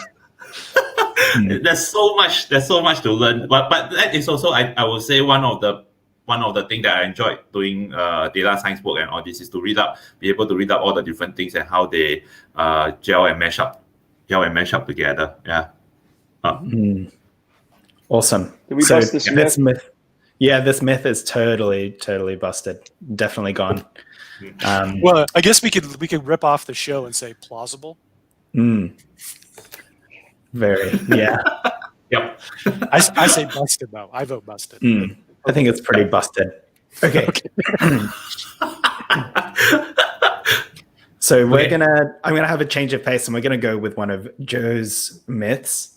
There's so much to learn. But that is also I would say one of the things that I enjoyed doing data science work and all this is to be able to read up all the different things and how they gel and mesh up together. Yeah. Awesome. Did we bust this myth? Yeah, this myth is totally busted. Definitely gone. Well, I guess we could rip off the show and say plausible. Very, yeah. Yep. I say busted though. I vote busted. I think it's pretty busted. Okay. So I'm gonna have a change of pace, and we're gonna go with one of Joe's myths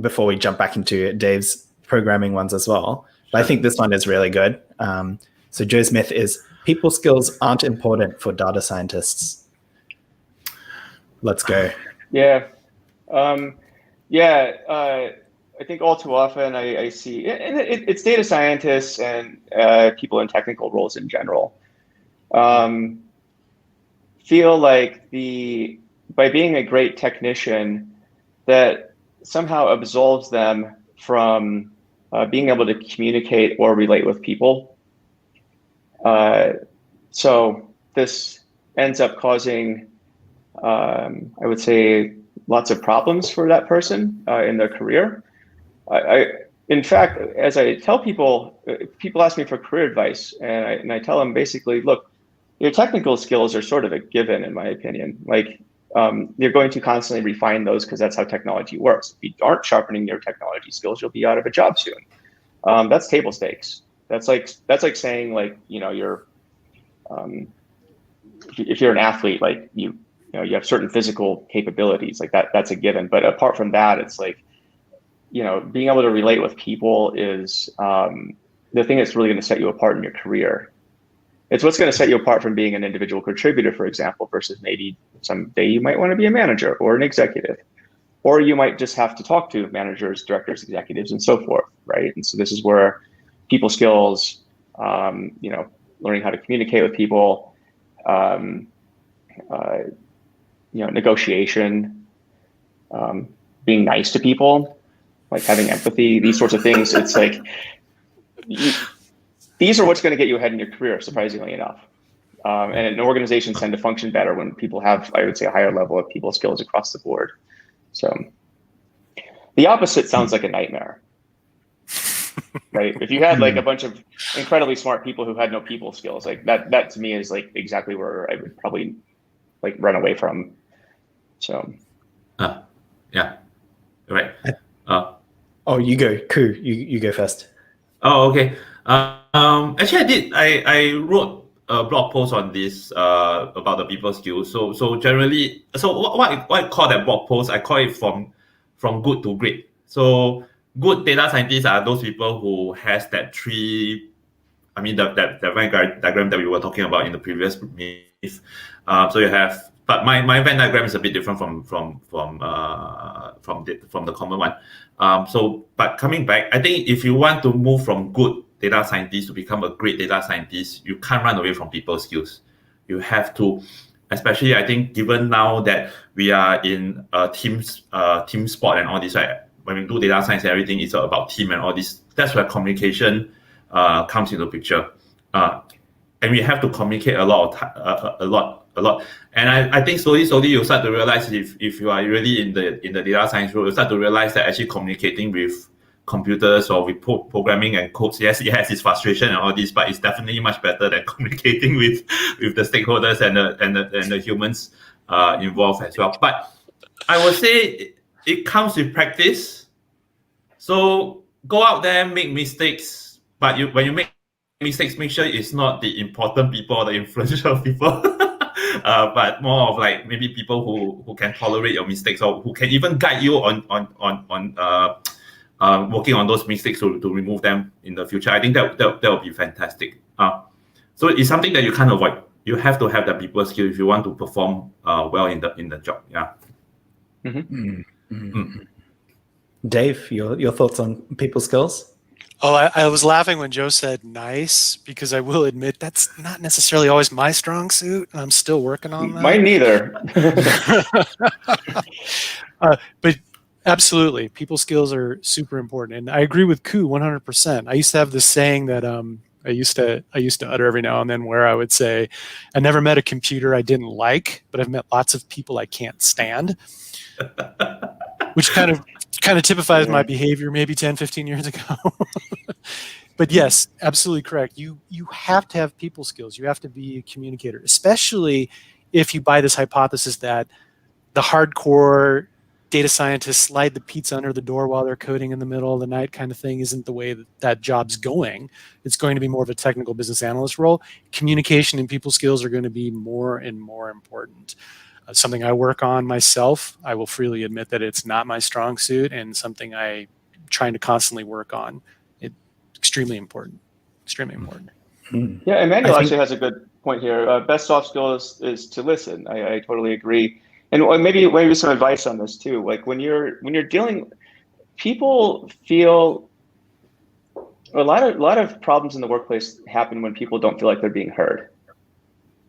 before we jump back into Dave's programming ones as well. But I think this one is really good. So Joe's myth is people skills aren't important for data scientists. Let's go. Yeah. I think all too often I see, and it's data scientists and people in technical roles in general, feel like by being a great technician, that somehow absolves them from being able to communicate or relate with people. So this ends up causing, I would say, lots of problems for that person in their career. In fact, as I tell people, people ask me for career advice, and I tell them basically, look, your technical skills are sort of a given, in my opinion. Like, you're going to constantly refine those because that's how technology works. If you aren't sharpening your technology skills, you'll be out of a job soon. That's table stakes. That's like saying, like, you know, if you're an athlete, like you have certain physical capabilities, like that's a given. But apart from that, it's like, you know, being able to relate with people is the thing that's really going to set you apart in your career. It's what's going to set you apart from being an individual contributor, for example, versus maybe someday you might want to be a manager or an executive, or you might just have to talk to managers, directors, executives, and so forth, right? And so this is where people skills, you know, learning how to communicate with people, you know, negotiation, being nice to people, like having empathy, these sorts of things. It's like, these are what's going to get you ahead in your career, surprisingly enough. And organizations tend to function better when people have, I would say, a higher level of people skills across the board. So the opposite sounds like a nightmare, right? If you had like a bunch of incredibly smart people who had no people skills, like that to me is like exactly where I would probably like run away from. So. Yeah. Right. Oh, you go. Ku, you go first. Oh, okay. Actually, I wrote a blog post on this about the people skills. So generally, what I call that blog post, I call it from good to great. So good data scientists are those people who has that three. I mean that Venn diagram that we were talking about in the previous meeting. So you have, but my Venn diagram is a bit different from the common one. But coming back, I think if you want to move from good data scientist to become a great data scientist, you can't run away from people skills. You have to, especially I think given now that we are in a team sport and all this, right? When we do data science and everything, it's about team and all this. That's where communication comes into the picture. And we have to communicate a lot. And I think slowly you start to realize if you are really in the data science role, you start to realize that actually communicating with computers or with programming and codes, yes, it has its frustration and all this, but it's definitely much better than communicating with the stakeholders and the humans involved as well. But I would say it comes with practice. So go out there, make mistakes, but when you make mistakes, make sure it's not the important people or the influential people, but more of like maybe people who can tolerate your mistakes or who can even guide you on working on those mistakes to remove them in the future. I think that will be fantastic. So it's something that you can't avoid. You have to have that people skill if you want to perform well in the job. Yeah. Mm-hmm. Mm-hmm. Dave, your thoughts on people skills? Oh, I was laughing when Joe said nice, because I will admit that's not necessarily always my strong suit. I'm still working on that. Mine neither. But absolutely, people skills are super important. And I agree with Ku 100%. I used to have this saying that I used to utter every now and then, where I would say, I never met a computer I didn't like, but I've met lots of people I can't stand. Which kind of typifies my behavior maybe 10, 15 years ago. But yes, absolutely correct. You have to have people skills. You have to be a communicator, especially if you buy this hypothesis that the hardcore data scientists slide the pizza under the door while they're coding in the middle of the night kind of thing isn't the way that job's going. It's going to be more of a technical business analyst role. Communication and people skills are going to be more and more important. Something I work on myself. I will freely admit that it's not my strong suit, and something I'm trying to constantly work on. It's extremely important. Extremely important. Yeah, Emmanuel actually has a good point here. Best soft skill is to listen. I totally agree. And maybe some advice on this too. Like when you're dealing, people feel a lot of problems in the workplace happen when people don't feel like they're being heard.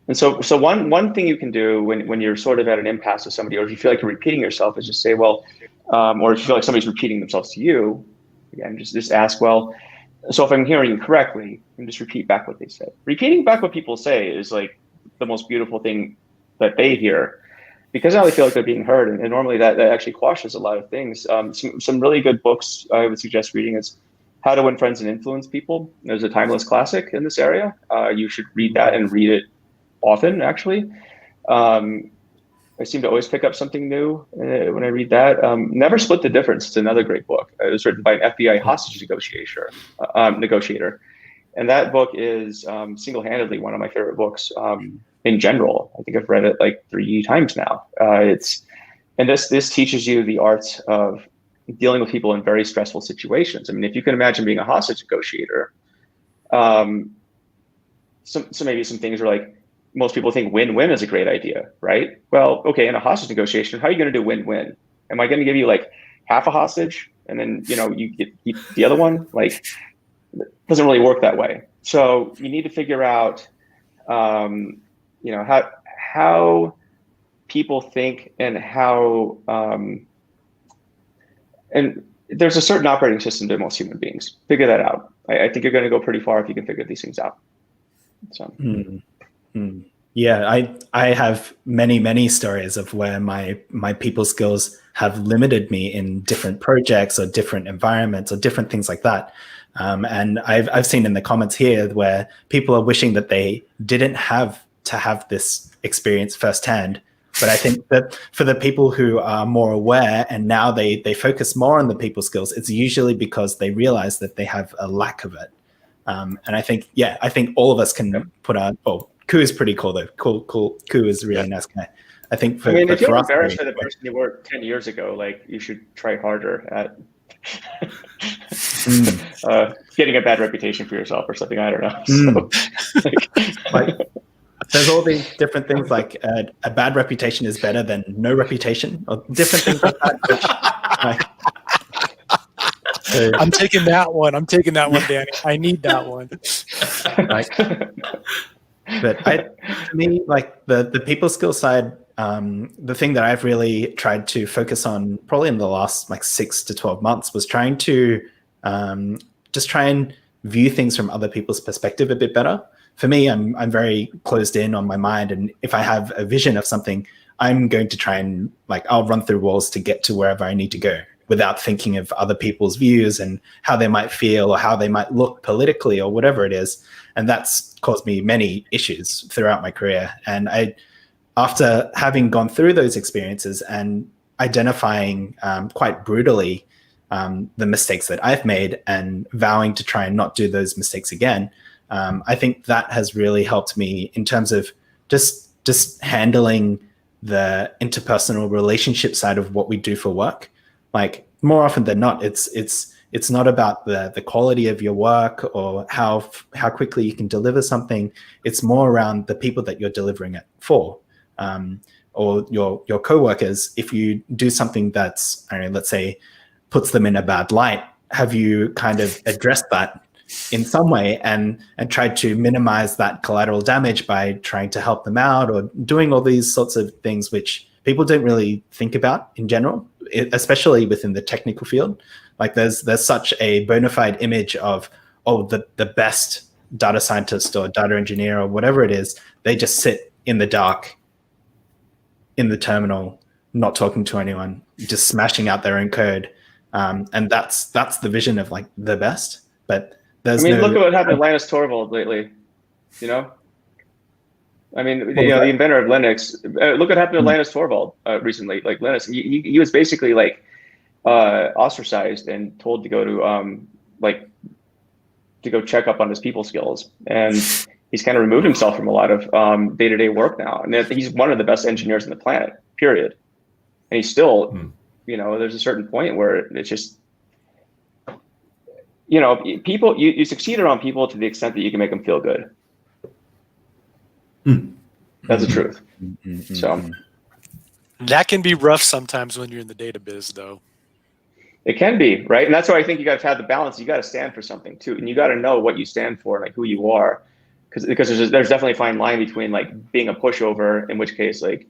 And so one thing you can do when you're sort of at an impasse with somebody, or if you feel like you're repeating yourself, is just say, well, or if you feel like somebody's repeating themselves to you, again, just ask, well, so if I'm hearing you correctly, and just repeat back what they said. Repeating back what people say is like the most beautiful thing that they hear, because now they feel like they're being heard, and normally that actually quashes a lot of things. Some really good books I would suggest reading is How to Win Friends and Influence People. There's a timeless classic in this area. You should read that and read it often, actually. I seem to always pick up something new when I read that. Never Split the Difference. It's another great book. It was written by an FBI hostage negotiator. And that book is single-handedly one of my favorite books in general. I think I've read it like 3 times now. This teaches you the arts of dealing with people in very stressful situations. I mean, if you can imagine being a hostage negotiator, so maybe some things are like, most people think win-win is a great idea, right? Well, okay, in a hostage negotiation, how are you going to do win-win? Am I going to give you like half a hostage and then, you get the other one? Like, it doesn't really work that way. So you need to figure out, how people think and how, and there's a certain operating system to most human beings. Figure that out. I think you're going to go pretty far if you can figure these things out. So. Yeah, I have many stories of where my people skills have limited me in different projects or different environments or different things like that. And I've seen in the comments here where people are wishing that they didn't have to have this experience firsthand. But I think that for the people who are more aware and now they focus more on the people skills, it's usually because they realize that they have a lack of it. And I think all of us can put on. Oh, Ku is pretty cool though. Cool. Ku is a really nice guy. I think if you're embarrassed by the person you were 10 years ago, like you should try harder at getting a bad reputation for yourself or something. I don't know. There's all these different things like a bad reputation is better than no reputation or different things like that. I'm taking that one. Danny. I need that one. But to me, like the people skill side, the thing that I've really tried to focus on probably in the last like 6 to 12 months was trying to just try and view things from other people's perspective a bit better. For me, I'm very closed in on my mind, and if I have a vision of something, I'm going to try and I'll run through walls to get to wherever I need to go without thinking of other people's views and how they might feel or how they might look politically or whatever it is. And that's caused me many issues throughout my career. And after having gone through those experiences and identifying quite brutally the mistakes that I've made and vowing to try and not do those mistakes again, I think that has really helped me in terms of just handling the interpersonal relationship side of what we do for work. Like more often than not, it's not about the quality of your work or how quickly you can deliver something. It's more around the people that you're delivering it for, or your coworkers. If you do something that's, I don't know, let's say, puts them in a bad light, have you kind of addressed that in some way and tried to minimize that collateral damage by trying to help them out or doing all these sorts of things which people don't really think about in general, especially within the technical field. Like there's such a bona fide image of, the best data scientist or data engineer or whatever it is, they just sit in the dark in the terminal, not talking to anyone, just smashing out their own code. And that's the vision of the best. But look at what happened to Linus Torvald lately, the inventor of Linux. Look what happened to Linus Torvald recently. Like Linus, he was basically ostracized and told to go to go check up on his people skills, and he's kind of removed himself from a lot of day-to-day work now. And he's one of the best engineers on the planet, period. And he's still, there's a certain point where it's just, people, you succeed around people to the extent that you can make them feel good. That's the truth. So that can be rough sometimes when you're in the data biz, though. It can be, right? And that's why I think you got to have the balance. You got to stand for something too, and you got to know what you stand for, like who you are. because there's definitely a fine line between like being a pushover, in which case like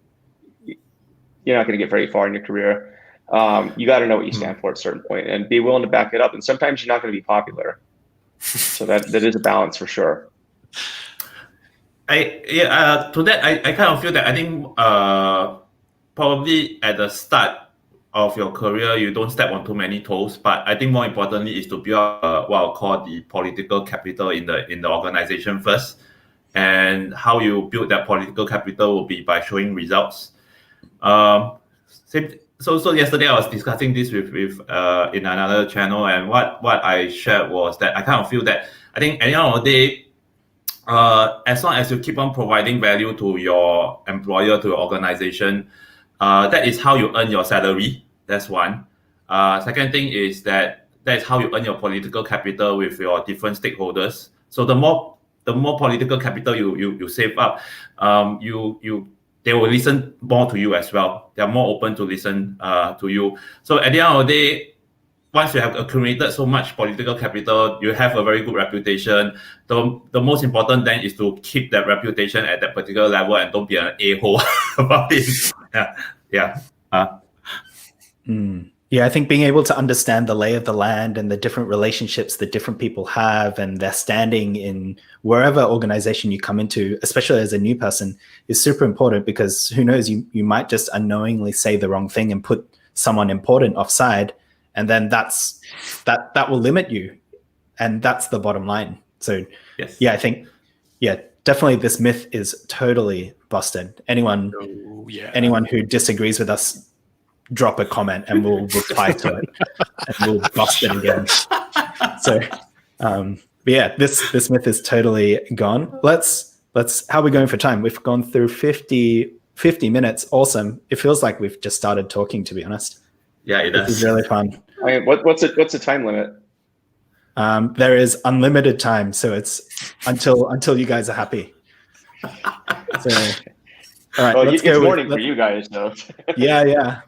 you're not going to get very far in your career. You got to know what you stand for at a certain point and be willing to back it up. And sometimes you're not going to be popular. So that is a balance for sure. To that, I kind of feel that I think probably at the start of your career, you don't step on too many toes. But I think more importantly is to build what I'll call the political capital in the organization first. And how you build that political capital will be by showing results. So yesterday I was discussing this with in another channel, and what I shared was that I kind of feel that I think at the end of the day, as long as you keep on providing value to your employer, to your organization, that is how you earn your salary. That's one. Second thing is that is how you earn your political capital with your different stakeholders. So the more political capital you save up, they will listen more to you as well. They are more open to listen to you. So at the end of the day, once you have accumulated so much political capital, you have a very good reputation. The most important then is to keep that reputation at that particular level and don't be an a-hole about it. Yeah. Yeah, I think being able to understand the lay of the land and the different relationships that different people have and their standing in wherever organization you come into, especially as a new person, is super important, because who knows, you might just unknowingly say the wrong thing and put someone important offside, and then that will limit you, and that's the bottom line. So yes. Yeah, I think definitely this myth is totally busted. Anyone who disagrees with us, drop a comment and we'll reply to it and we'll bust it again. So this myth is totally gone. Let's how are we going for time? We've gone through 50 minutes. Awesome. It feels like we've just started talking, to be honest. Yeah, it does. This is really fun. I mean, what's the time limit? There is unlimited time, so it's until you guys are happy. So all right, it's morning for you guys, though. Yeah,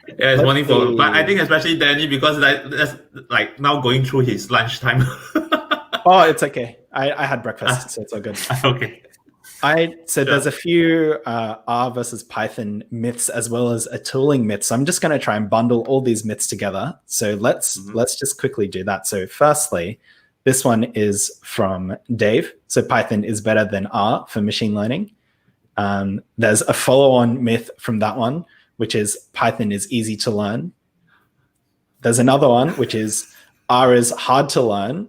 it's morning for, but I think especially Danny, because that's like now going through his lunchtime. Oh, it's okay. I had breakfast, so it's all good. Okay. There's a few R versus Python myths as well as a tooling myth. So I'm just going to try and bundle all these myths together. So let's just quickly do that. So firstly, this one is from Dave. So Python is better than R for machine learning. There's a follow-on myth from that one, which is Python is easy to learn. There's another one, which is R is hard to learn.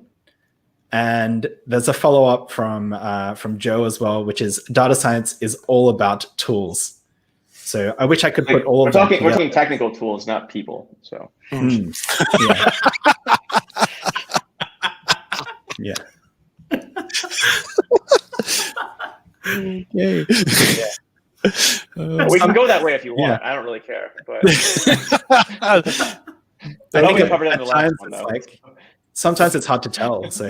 And there's a follow-up from Joe as well, which is data science is all about tools. So I wish I could put all of them together. We're talking technical tools, not people. So yeah. Yay. We can go that way if you want. I don't really care. But I think we covered it in the last one, though. Sometimes it's hard to tell. So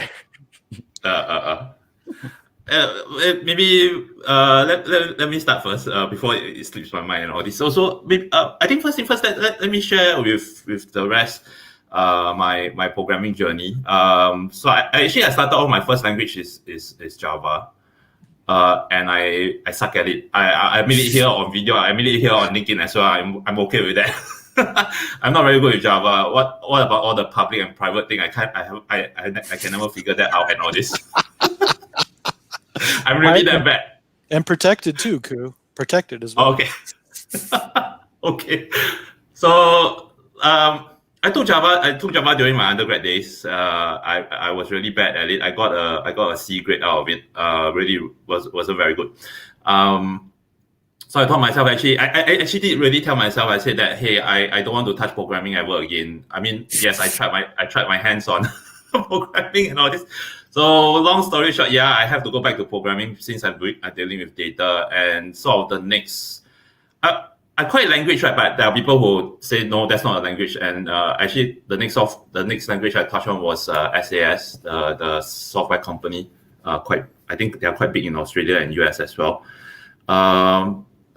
maybe let me start first before it slips my mind and all this. So maybe, I think first thing first, let me share with the rest my programming journey. So I started off, my first language is Java. And I suck at it. I immediately hear on video. I immediately hear on LinkedIn as well. I'm okay with that. I'm not very good with Java. What about all the public and private thing? I can never figure that out and all this. I'm really that bad. And protected too, Ku. Protected as well. Okay. Okay. So I took Java during my undergrad days. I was really bad at it. I got a C grade out of it. Really wasn't very good. So I told myself, I actually did really tell myself, I said that, hey, I don't want to touch programming ever again. I mean, yes, I tried my hands on programming and all this. So long story short, yeah, I have to go back to programming since I'm dealing with data, and sort of the next. I call it language, right? But there are people who say no, that's not a language. And actually, the next language I touched on was SAS, the software company. I think they are quite big in Australia and US as well.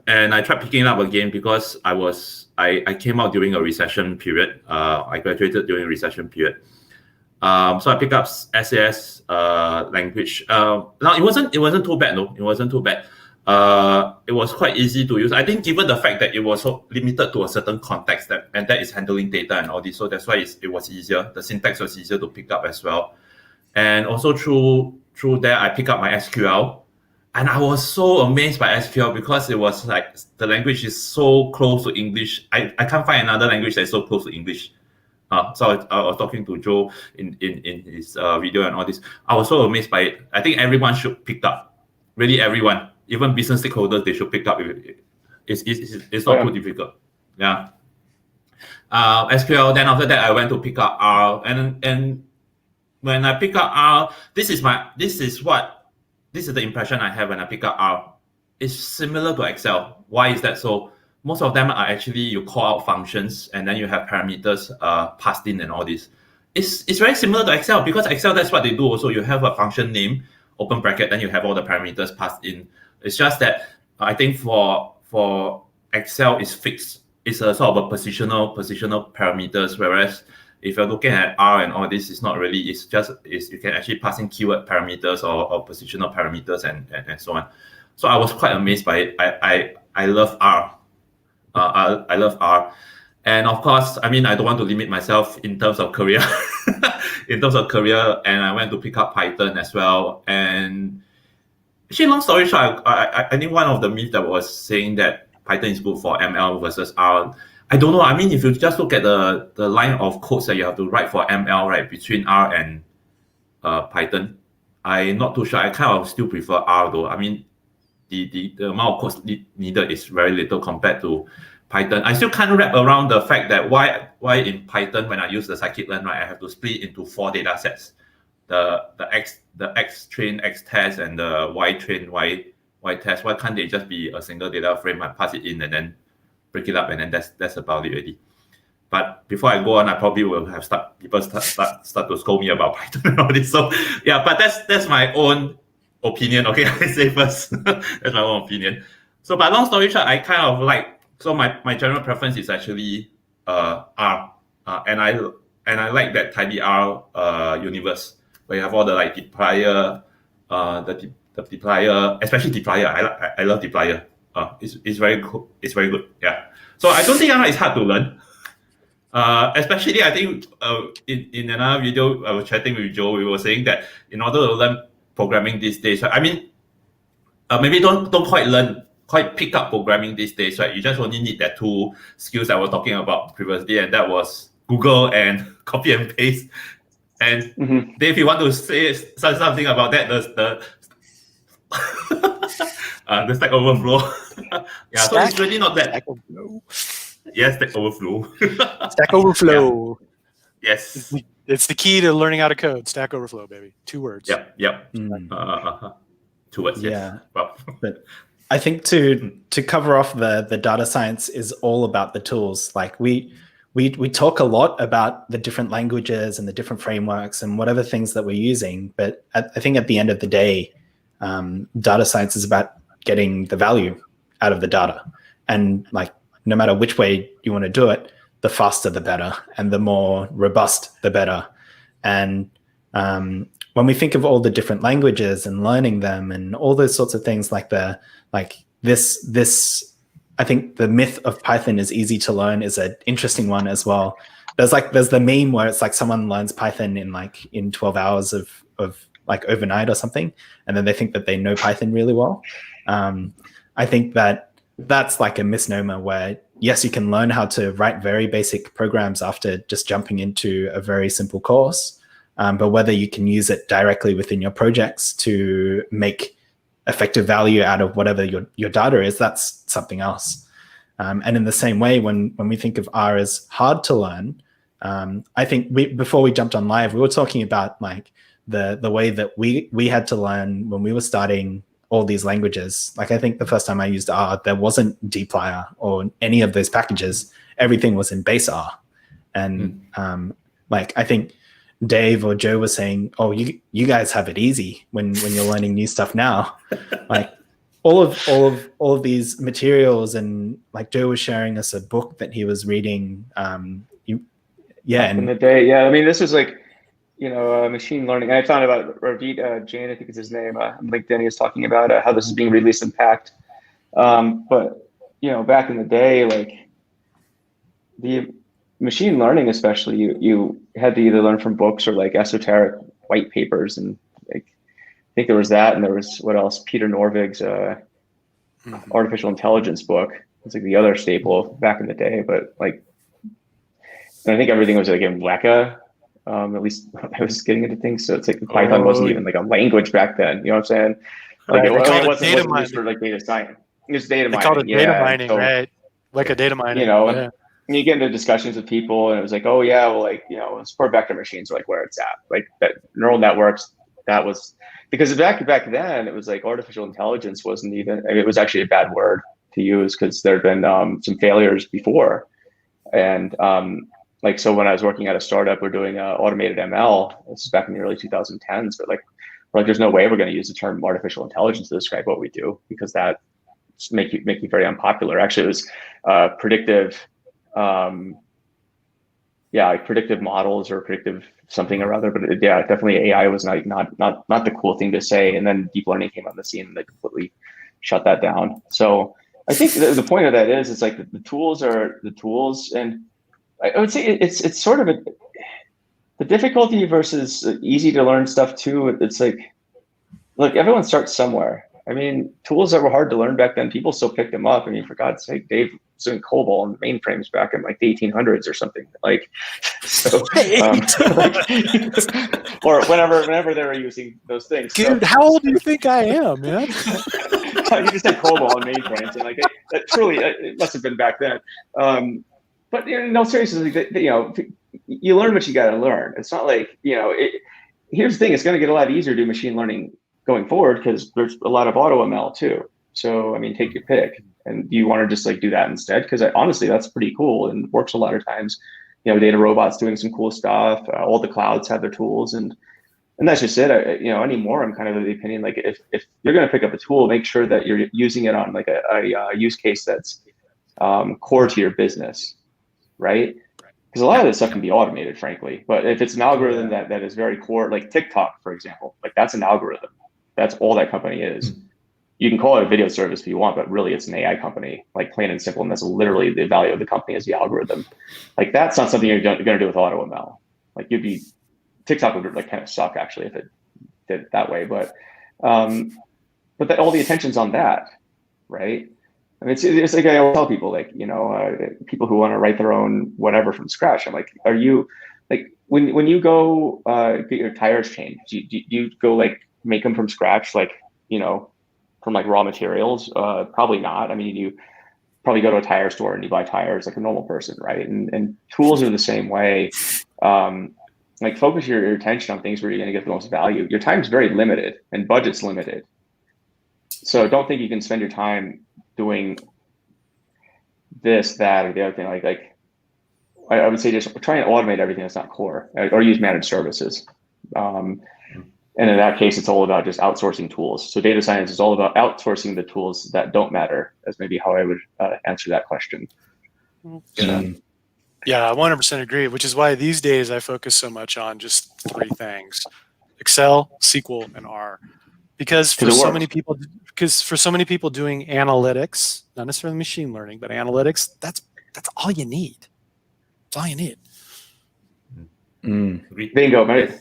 And I tried picking it up again because I came out during a recession period. I graduated during a recession period. So I picked up SAS language. Now it wasn't too bad, no. It wasn't too bad. It was quite easy to use. I think given the fact that it was so limited to a certain context and that is handling data and all this, so that's why it was easier. The syntax was easier to pick up as well. And also through there, I picked up my SQL. And I was so amazed by SQL because it was like the language is so close to English. I can't find another language that is so close to English. So I was talking to Joe in his video and all this. I was so amazed by it. I think everyone should pick up. Really, everyone, even business stakeholders, they should pick up. It's not too difficult. Yeah. SQL. Then after that, I went to pick up R. And when I pick up R, this is the impression I have when I pick up R. It's similar to Excel. Why is that so? Most of them are actually you call out functions and then you have parameters passed in and all this. It's very similar to Excel because Excel, that's what they do also. You have a function name, open bracket, then you have all the parameters passed in. It's just that I think for Excel is fixed. It's a sort of a positional parameters, whereas if you're looking at R and all this, it's not really. It's you can actually pass in keyword parameters or positional parameters and so on. So I was quite amazed by it. I love R. I love R. And of course, I mean, I don't want to limit myself in terms of career. And I went to pick up Python as well. And actually, long story short, I think one of the myths that was saying that Python is good for ML versus R. I don't know. I mean, if you just look at the line of codes that you have to write for ML, right, between R and Python, I'm not too sure. I kind of still prefer R though. I mean, the amount of codes needed is very little compared to Python. I still can't wrap around the fact that why in Python when I use the scikit-learn, right, I have to split into 4 data sets: the X train X test and the Y train Y test. Why can't they just be a single data frame? I pass it in and then break it up, and then that's about it already. But before I go on, I probably will have people start to scold me about Python and all this. So yeah, but that's my own opinion. Okay, I say first. That's my own opinion. So, but long story short, I kind of like. So my general preference is actually R, and I like that tidyr universe where you have all the like deployer, the deployer, especially deployer. I love deployer. It's very cool. It's very good. Yeah. So I don't think R is hard to learn. Especially I think in another video I was chatting with Joe, we were saying that in order to learn programming these days, I mean, maybe don't quite pick up programming these days, right? You just only need that 2 skills I was talking about previously, and that was Google and copy and paste. And Dave, you want to say something about that? The Stack Overflow. Yeah, so it's really not that. Stack Overflow. Yes, Stack Overflow. Stack Overflow. Yeah. Yes. It's the key to learning how to code. Stack Overflow, baby. 2 words. Yep. 2 words. Yes. Yeah. Well. But I think to cover off the data science is all about the tools. Like we talk a lot about the different languages and the different frameworks and whatever things that we're using. But I think at the end of the day, data science is about getting the value out of the data. And like, no matter which way you want to do it, the faster the better, and the more robust the better. And when we think of all the different languages and learning them and all those sorts of things, this, I think the myth of Python is easy to learn is an interesting one as well. There's the meme where it's like someone learns Python in 12 hours of like overnight or something, and then they think that they know Python really well. I think that's like a misnomer where, yes, you can learn how to write very basic programs after just jumping into a very simple course. But whether you can use it directly within your projects to make effective value out of whatever your data is, that's something else. And in the same way, when we think of R as hard to learn, I think before we jumped on live, we were talking about like the way that we had to learn when we were starting all these languages. Like I think the first time I used R, there wasn't dplyr or any of those packages. Everything was in base R. And like I think Dave or Joe was saying, "Oh, you guys have it easy when you're learning new stuff now." Like all of these materials, and like Joe was sharing us a book that he was reading. In the day, yeah. I mean, this is like machine learning. And I found about Ravid Jain, I think is his name, on LinkedIn. He was talking about how this is being released in Pact. But back in the day, like the machine learning, especially, you had to either learn from books or like esoteric white papers, and like I think there was that, and there was what else? Peter Norvig's artificial intelligence book. It's like the other staple back in the day, but like, and I think everything was like in Weka. At least I was getting into things. So it's like Python wasn't even like a language back then. You know what I'm saying? Like it wasn't just for like data science. It was data mining. They called it data mining, so, right? Like a data mining. And you get into discussions with people, and it was like, oh yeah, well, like support vector machines are like where it's at. Like that neural networks. That was because back then it was like artificial intelligence wasn't even. It was actually a bad word to use because there had been some failures before, and like, so when I was working at a startup, we're doing automated ML. This is back in the early 2010s, but we're like, there's no way we're going to use the term artificial intelligence to describe what we do because that make you very unpopular. Actually, it was predictive, like predictive models or predictive something or other. But definitely AI was not the cool thing to say. And then deep learning came on the scene and they completely shut that down. So I think the point of that is, it's like the tools are the tools, and I would say it's sort of the difficulty versus easy to learn stuff too. It's like, look, everyone starts somewhere. I mean, tools that were hard to learn back then, people still picked them up. I mean, for God's sake, Dave was doing COBOL and mainframes back in like the 1800s or something. Like, so, or whenever they were using those things. Dude, how old do you think I am, man? You just said COBOL and mainframes, and like that truly, it must have been back then. But no, seriously, you learn what you got to learn. It's not like here's the thing: it's going to get a lot easier to do machine learning going forward because there's a lot of auto ML too. So I mean, take your pick. And do you want to just like do that instead? Because honestly, that's pretty cool and works a lot of times. Data robots doing some cool stuff. All the clouds have their tools, and that's just it. Anymore, I'm kind of of the opinion like if you're going to pick up a tool, make sure that you're using it on like a use case that's core to your business. Right? Because a lot of this stuff can be automated, frankly. But if it's an algorithm that is very core, like TikTok, for example, like that's an algorithm. That's all that company is. You can call it a video service if you want, but really it's an AI company, like plain and simple. And that's literally the value of the company is the algorithm. Like that's not something you're going to do with auto ML. Like TikTok would like kind of suck actually if it did it that way. But that all the attention's on that, right? I mean, it's like I always tell people, like, people who want to write their own whatever from scratch. I'm like, are you like when you go get your tires changed? Do you go like make them from scratch, like from like raw materials? Probably not. I mean, you probably go to a tire store and you buy tires like a normal person, right? And tools are the same way. Like focus your attention on things where you're going to get the most value. Your time's very limited and budget's limited, so don't think you can spend your time doing this, that, or the other thing. Like I would say just try and automate everything that's not core, or use managed services. And in that case, it's all about just outsourcing tools. So data science is all about outsourcing the tools that don't matter, as maybe how I would answer that question. Yeah, I 100% agree, which is why these days I focus so much on just three things: Excel, SQL, and R. Because for so many people doing analytics, not necessarily machine learning, but analytics, that's all you need. That's all you need. Bingo, right?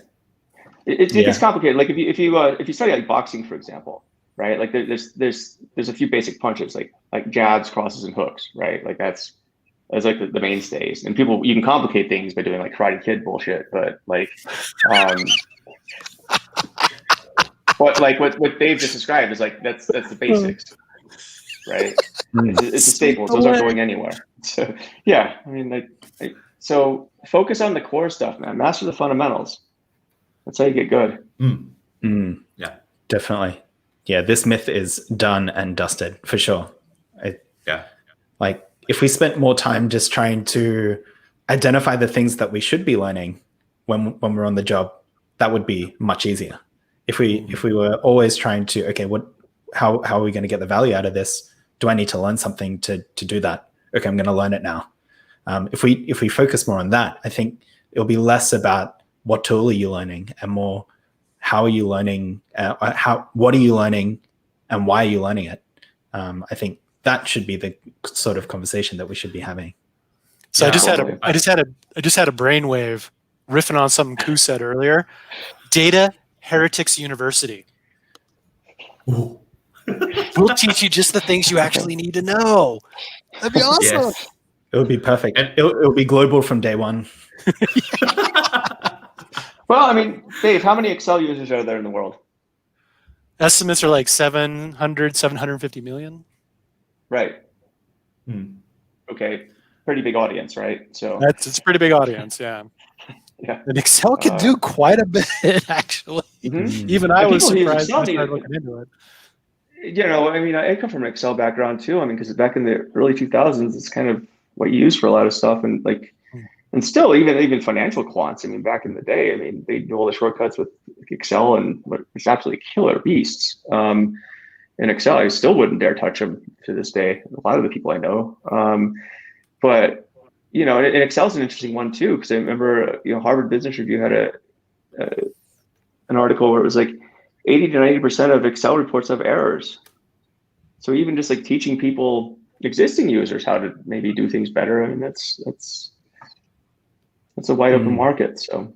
It gets complicated. Like if you study like boxing, for example, right? Like there's a few basic punches, like jabs, crosses, and hooks, right? Like that's like the mainstays. And you can complicate things by doing like Karate Kid bullshit, but like what Dave just described is like that's the basics, right? It's a staple. Those aren't going anywhere. So yeah, I mean, so focus on the core stuff, man. Master the fundamentals. That's how you get good. Yeah, definitely. Yeah, this myth is done and dusted for sure. Like if we spent more time just trying to identify the things that we should be learning when we're on the job, that would be much easier. If we were always trying to, okay, how are we going to get the value out of this? Do I need to learn something to do that? Okay, I'm going to learn it now. If we focus more on that, I think it'll be less about what tool are you learning, and more how are you learning, what are you learning, and why are you learning it. I think that should be the sort of conversation that we should be having. So Yeah, I just had a brainwave riffing on something Koo said earlier. Data Heretics University. Ooh. We'll teach you just the things you actually need to know. That'd be awesome. Yes. It would be perfect. And- It'll be global from day one. Well, I mean, Dave, how many Excel users are there in the world? Estimates are like 750 million. Right. Hmm. Okay. Pretty big audience, right? So It's a pretty big audience, yeah. yeah. And Excel can do quite a bit, actually. Mhm. Even I And was people who use surprised Excel when I started need- looking into it. You know, I mean, I come from an Excel background too. I mean, because back in the early 2000s, it's kind of what you use for a lot of stuff, and like, and still, even financial quants. I mean, back in the day, I mean, they do all the shortcuts with Excel, and it's absolutely killer beasts. In Excel, I still wouldn't dare touch them to this day. A lot of the people I know, but you know, and Excel is an interesting one too, because I remember, you know, Harvard Business Review had an article where it was like 80 to 90% of Excel reports have errors. So even just like teaching people, existing users, how to maybe do things better, I mean, that's a wide open market. So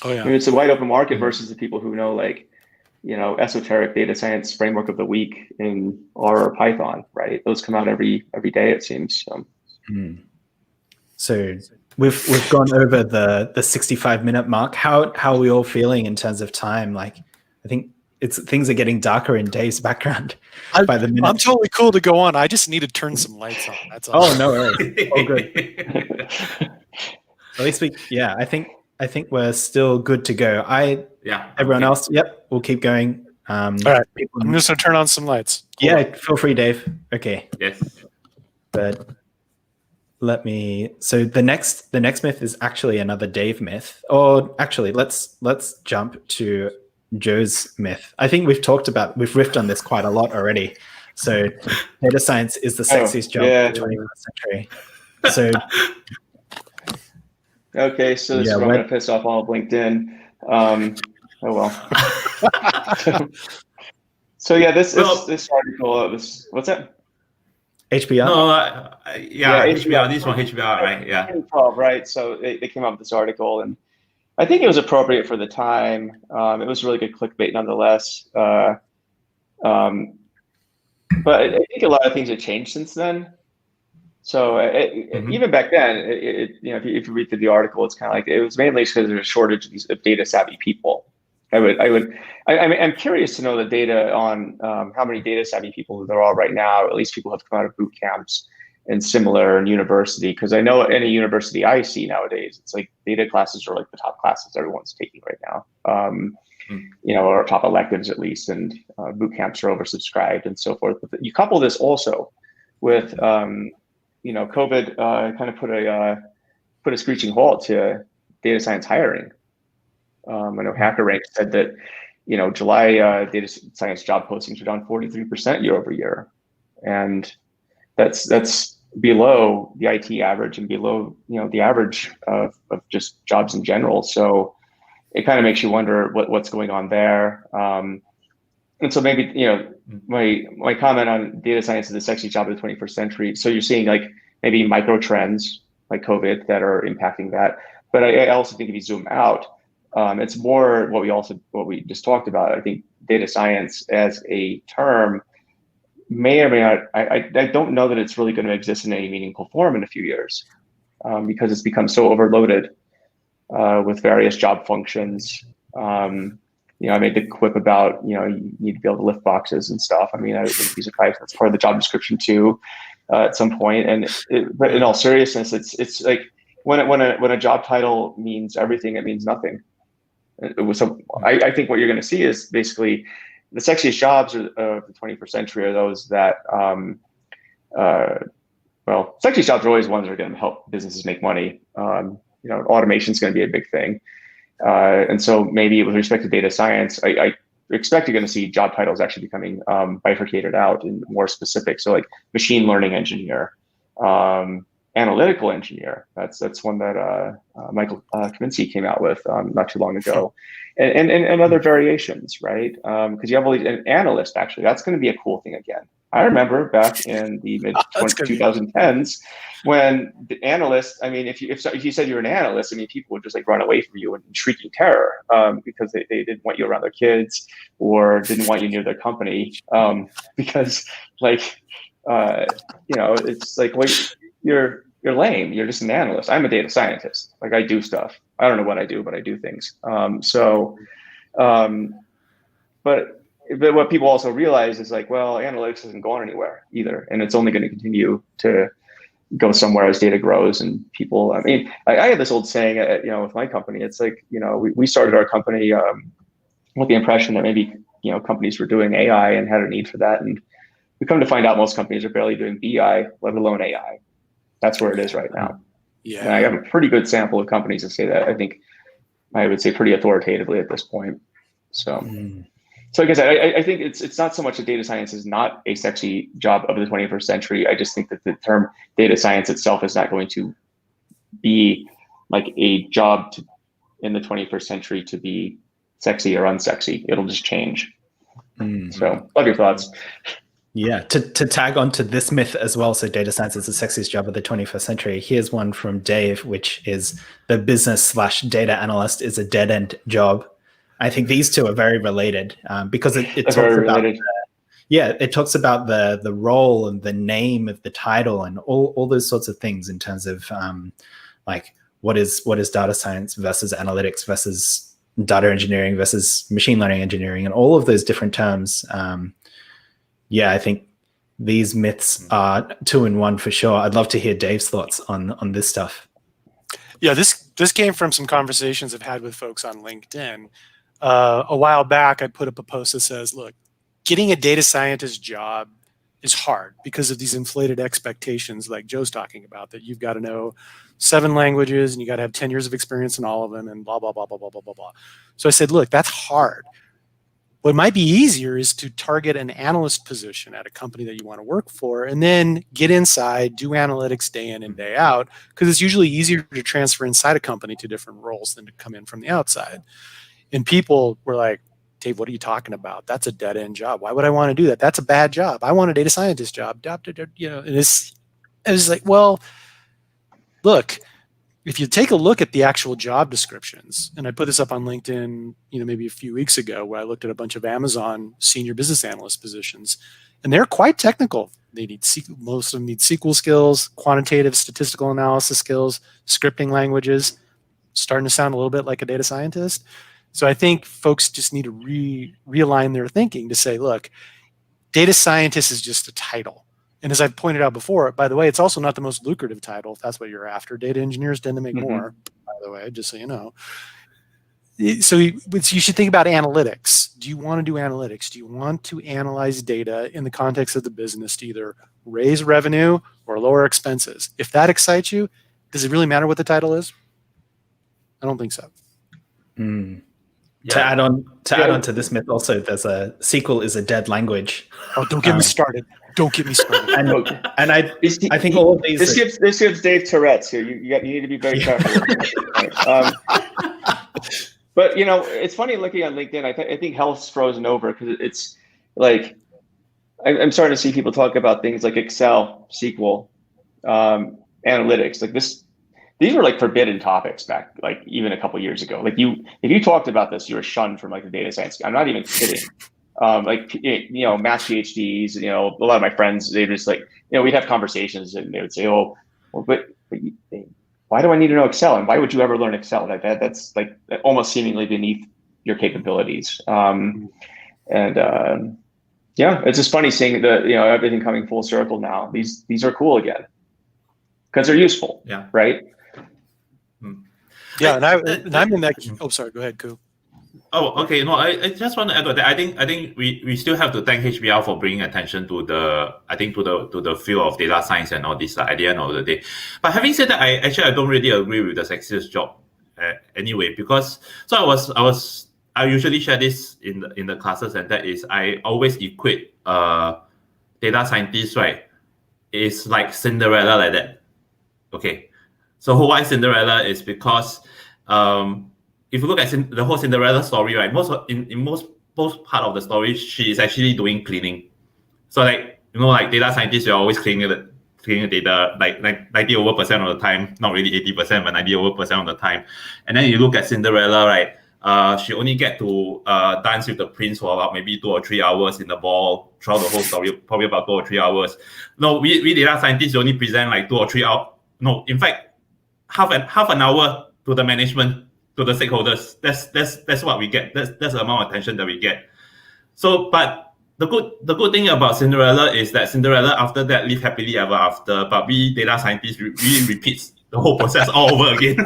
Oh yeah. I mean, it's a wide open market versus the people who know, like, you know, esoteric data science framework of the week in R or Python, right? Those come out every day, it seems. So we've gone over the 65-minute mark. How are we all feeling in terms of time? Like, I think things are getting darker in Dave's background by the minute. I'm totally cool to go on. I just need to turn some lights on. That's all. Oh, no worries. All good. At least I think we're still good to go. Everyone else, yep, we'll keep going. All right. I'm just gonna turn on some lights. Feel free, Dave. Okay. Yes. But so the next myth is actually another Dave myth. Or actually, let's jump to Joe's myth. I think we've riffed on this quite a lot already. So data science is the sexiest job of the 21st century. So okay, so this is where I'm gonna piss off all of LinkedIn. Oh well. So yeah, this article, what's that? HBR? No, HBR. This one, HBR, right? Yeah. 2012, right? So they came up with this article, and I think it was appropriate for the time. It was really good clickbait nonetheless. But I think a lot of things have changed since then. So even back then, you know, if you read through the article, it's kind of like it was mainly because there's a shortage of data savvy people. I'm curious to know the data on how many data savvy people there are right now, or at least people have come out of boot camps and similar in university. Because I know any university I see nowadays, it's like data classes are like the top classes everyone's taking right now. You know, or top electives at least, and boot camps are oversubscribed and so forth. But you couple this also with you know, COVID kind of put a screeching halt to data science hiring. I know HackerRank said that, you know, July data science job postings are down 43% year over year, and that's below the IT average and below, you know, the average of just jobs in general. So it kind of makes you wonder what's going on there. And so maybe, you know, my comment on data science is the sexy job of the 21st century. So you're seeing like maybe micro trends like COVID that are impacting that. But I also think if you zoom out, it's more what we just talked about. I think data science as a term may or may not, I don't know that it's really going to exist in any meaningful form in a few years, because it's become so overloaded with various job functions. You know, I made the quip about, you know, you need to be able to lift boxes and stuff. I mean, I would be surprised that's part of the job description too, at some point. But in all seriousness, it's like when a job title means everything, it means nothing. So I think what you're going to see is basically the sexiest jobs of the 21st century are those that, well, sexiest jobs are always ones that are going to help businesses make money. You know, automation is going to be a big thing. And so maybe with respect to data science, I expect you're going to see job titles actually becoming bifurcated out and more specific. So like machine learning engineer, analytical engineer. That's one that Michael Kaminsky came out with not too long ago, and other variations, right? Because you have all these, an analyst, actually, that's going to be a cool thing again. I remember back in the mid 2010s when the analyst, I mean, if you said you're an analyst, I mean, people would just like run away from you in shrieking terror because they didn't want you around their kids or didn't want you near their company because like, it's like, well, you're lame. You're just an analyst. I'm a data scientist. Like I do stuff. I don't know what I do, but I do things. But what people also realize is like, well, analytics isn't going anywhere either, and it's only going to continue to go somewhere as data grows and people. I mean, I have this old saying, with my company, it's like, we started our company with the impression that maybe companies were doing AI and had a need for that, and we come to find out most companies are barely doing BI, let alone AI. That's where it is right now. Yeah, and I have a pretty good sample of companies that say that. I think I would say pretty authoritatively at this point. So. So like I said, I think it's not so much that data science is not a sexy job of the 21st century. I just think that the term data science itself is not going to be like a job in the 21st century to be sexy or unsexy. It'll just change. So love your thoughts. Yeah, to tag on to this myth as well, so data science is the sexiest job of the 21st century. Here's one from Dave, which is the business/data analyst is a dead-end job. I think these two are very related because it talks about it talks about the role and the name of the title and all those sorts of things in terms of like what is data science versus analytics versus data engineering versus machine learning engineering and all of those different terms. I think these myths are 2 in 1 for sure. I'd love to hear Dave's thoughts on this stuff. Yeah, this came from some conversations I've had with folks on LinkedIn. A while back, I put up a post that says, look, getting a data scientist job is hard because of these inflated expectations like Joe's talking about, that you've got to know 7 languages and you got to have 10 years of experience in all of them and blah, blah, blah, blah, blah, blah, blah, blah. So I said, look, that's hard. What might be easier is to target an analyst position at a company that you want to work for and then get inside, do analytics day in and day out, because it's usually easier to transfer inside a company to different roles than to come in from the outside. And people were like, Dave, what are you talking about? That's a dead end job. Why would I want to do that? That's a bad job. I want a data scientist job. And it was like, well, look, if you take a look at the actual job descriptions, and I put this up on LinkedIn, maybe a few weeks ago, where I looked at a bunch of Amazon senior business analyst positions, and they're quite technical. They need most of them need SQL skills, quantitative statistical analysis skills, scripting languages, starting to sound a little bit like a data scientist. So I think folks just need to realign their thinking to say, look, data scientist is just a title. And as I've pointed out before, by the way, it's also not the most lucrative title, if that's what you're after. Data engineers tend to make more, by the way, just so you know. So you should think about analytics. Do you want to do analytics? Do you want to analyze data in the context of the business to either raise revenue or lower expenses? If that excites you, does it really matter what the title is? I don't think so. To add on to this myth, also, there's a SQL is a dead language. Oh, don't get me started. Don't get me started. And I think all of these. This gives Dave Tourette's here. You need to be very careful. But it's funny looking on LinkedIn. I think health's frozen over because it's like I'm starting to see people talk about things like Excel, SQL, analytics, like this. These were like forbidden topics back, like even a couple of years ago. Like if you talked about this, you were shunned from like the data science. I'm not even kidding. Math PhDs, a lot of my friends, they just like, we'd have conversations and they would say, but why do I need to know Excel? And why would you ever learn Excel? That's like almost seemingly beneath your capabilities. It's just funny seeing everything coming full circle now. These are cool again because they're useful. Yeah. Right. Yeah, and I'm in that. Oh, sorry. Go ahead, Ku. Oh, okay. No, I just want to echo that. I think we still have to thank HBL for bringing attention to the field of data science and all this at the end of the day. But having said that, I don't really agree with the sexiest job anyway, because I usually share this in the classes, and that is I always equate data scientists, right? It's like Cinderella like that. Okay, so why Cinderella is because if you look at the whole Cinderella story, right, in most part of the story, she is actually doing cleaning. So like, you know, like data scientists, you're always cleaning the data like 90% over of the time, not really 80%, but 90% over of the time. And then you look at Cinderella, right? She only get to dance with the prince for about maybe 2 or 3 hours in the ball throughout the whole story, probably about 2 or 3 hours. No, we data scientists only present like 2 or 3 hours. No, in fact, half an hour to the management, to the stakeholders. That's what we get. That's the amount of attention that we get. So, but the good thing about Cinderella is that Cinderella after that live happily ever after. But we data scientists we repeat the whole process all over again.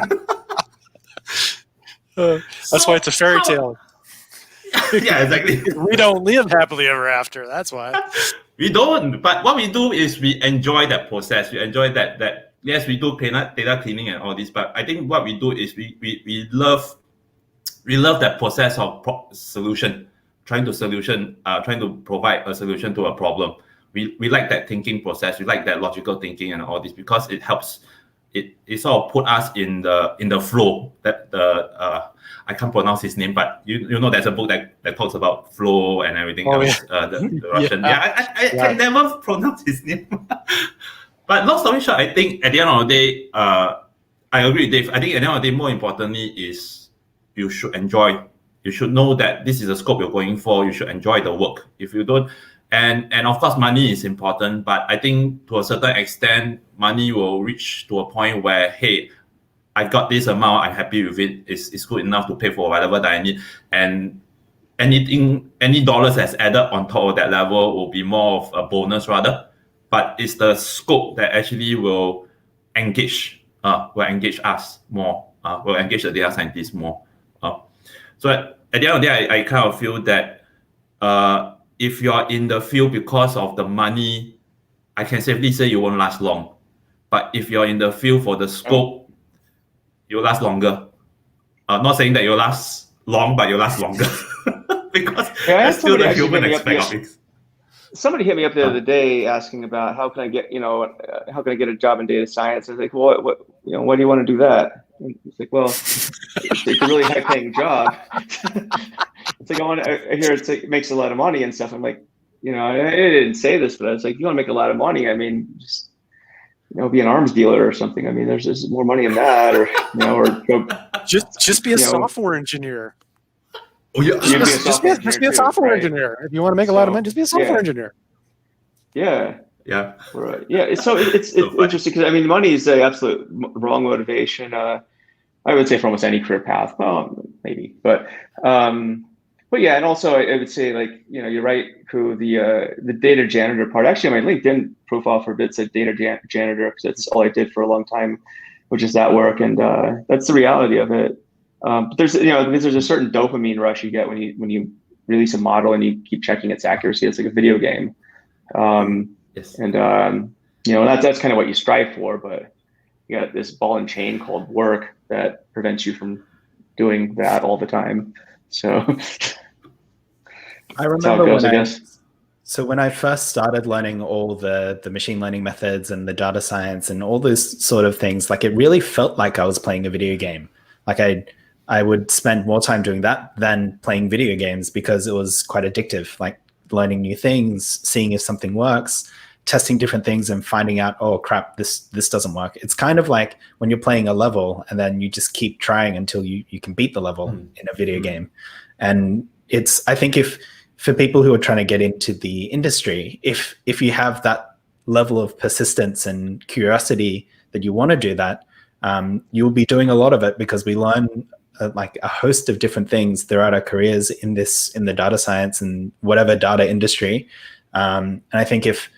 That's why it's a fairy tale. Yeah, exactly. We don't live happily ever after. That's why. We don't. But what we do is we enjoy that process. We enjoy that. Yes, we do data cleaning and all this. But I think what we do is we love that process of solution. Trying to provide a solution to a problem. We like that thinking process. We like that logical thinking and all this because it helps. It sort of put us in the flow. That I can't pronounce his name, but you know there's a book that talks about flow and everything else. Yeah. The Russian. I can never pronounce his name. But long story short, I think at the end of the day, I agree with Dave. I think at the end of the day, more importantly is you should enjoy. You should know that this is the scope you're going for. You should enjoy the work. If you don't, and of course, money is important. But I think to a certain extent, money will reach to a point where, hey, I got this amount. I'm happy with it. It's good enough to pay for whatever that I need. And any dollars that's added on top of that level will be more of a bonus rather. But it's the scope that actually will engage us more. Will engage the data scientists more. So at the end of the day, I kind of feel that if you are in the field because of the money, I can safely say you won't last long. But if you're in the field for the scope, you'll last longer. Not saying that you'll last long, but you'll last longer. Because that's still the human aspect of it. Somebody hit me up the other day asking about how can I get a job in data science? I was like, well, why do you want to do that? And it's like, well, it's a really high paying job. It's like, I hear it makes a lot of money and stuff. I'm like, I didn't say this, but I was like, you want to make a lot of money? I mean, just, be an arms dealer or something. I mean, there's more money in that, or just be a software engineer. Oh yeah, just be a software engineer. If you want to make a lot of money, just be a software engineer. Yeah. Yeah. Right. Yeah. So it's interesting because I mean, money is the absolute wrong motivation. I would say for almost any career path. Well, maybe, but yeah. And also, I would say like you're right, Ku. The data janitor part. Actually, on my LinkedIn profile for a bit said data janitor because that's all I did for a long time, which is that work, and that's the reality of it. But there's because there's a certain dopamine rush you get when you release a model and you keep checking its accuracy. It's like a video game. Yes. And that's kind of what you strive for, but you got this ball and chain called work that prevents you from doing that all the time. So I remember when I first started learning all the machine learning methods and the data science and all those sort of things, like it really felt like I was playing a video game. Like I would spend more time doing that than playing video games because it was quite addictive, like learning new things, seeing if something works, testing different things and finding out, oh crap, this doesn't work. It's kind of like when you're playing a level and then you just keep trying until you can beat the level in a video game. And I think for people who are trying to get into the industry, if you have that level of persistence and curiosity that you want to do that, you'll be doing a lot of it because we learn like a host of different things throughout our careers in the data science and whatever data industry. And I think if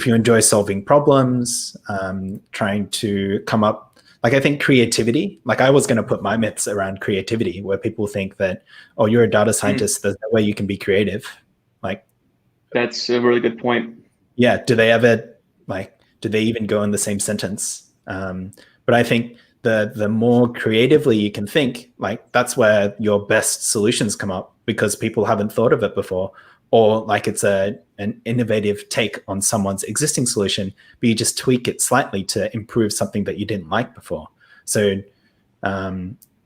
you enjoy solving problems, trying to come up, like I think creativity, like I was going to put my myths around creativity where people think that, oh, you're a data scientist, there's no way you can be creative. Like that's a really good point. Yeah. Do they even go in the same sentence? But I think the more creatively you can think, like that's where your best solutions come up because people haven't thought of it before, or like it's a an innovative take on someone's existing solution, but you just tweak it slightly to improve something that you didn't like before. So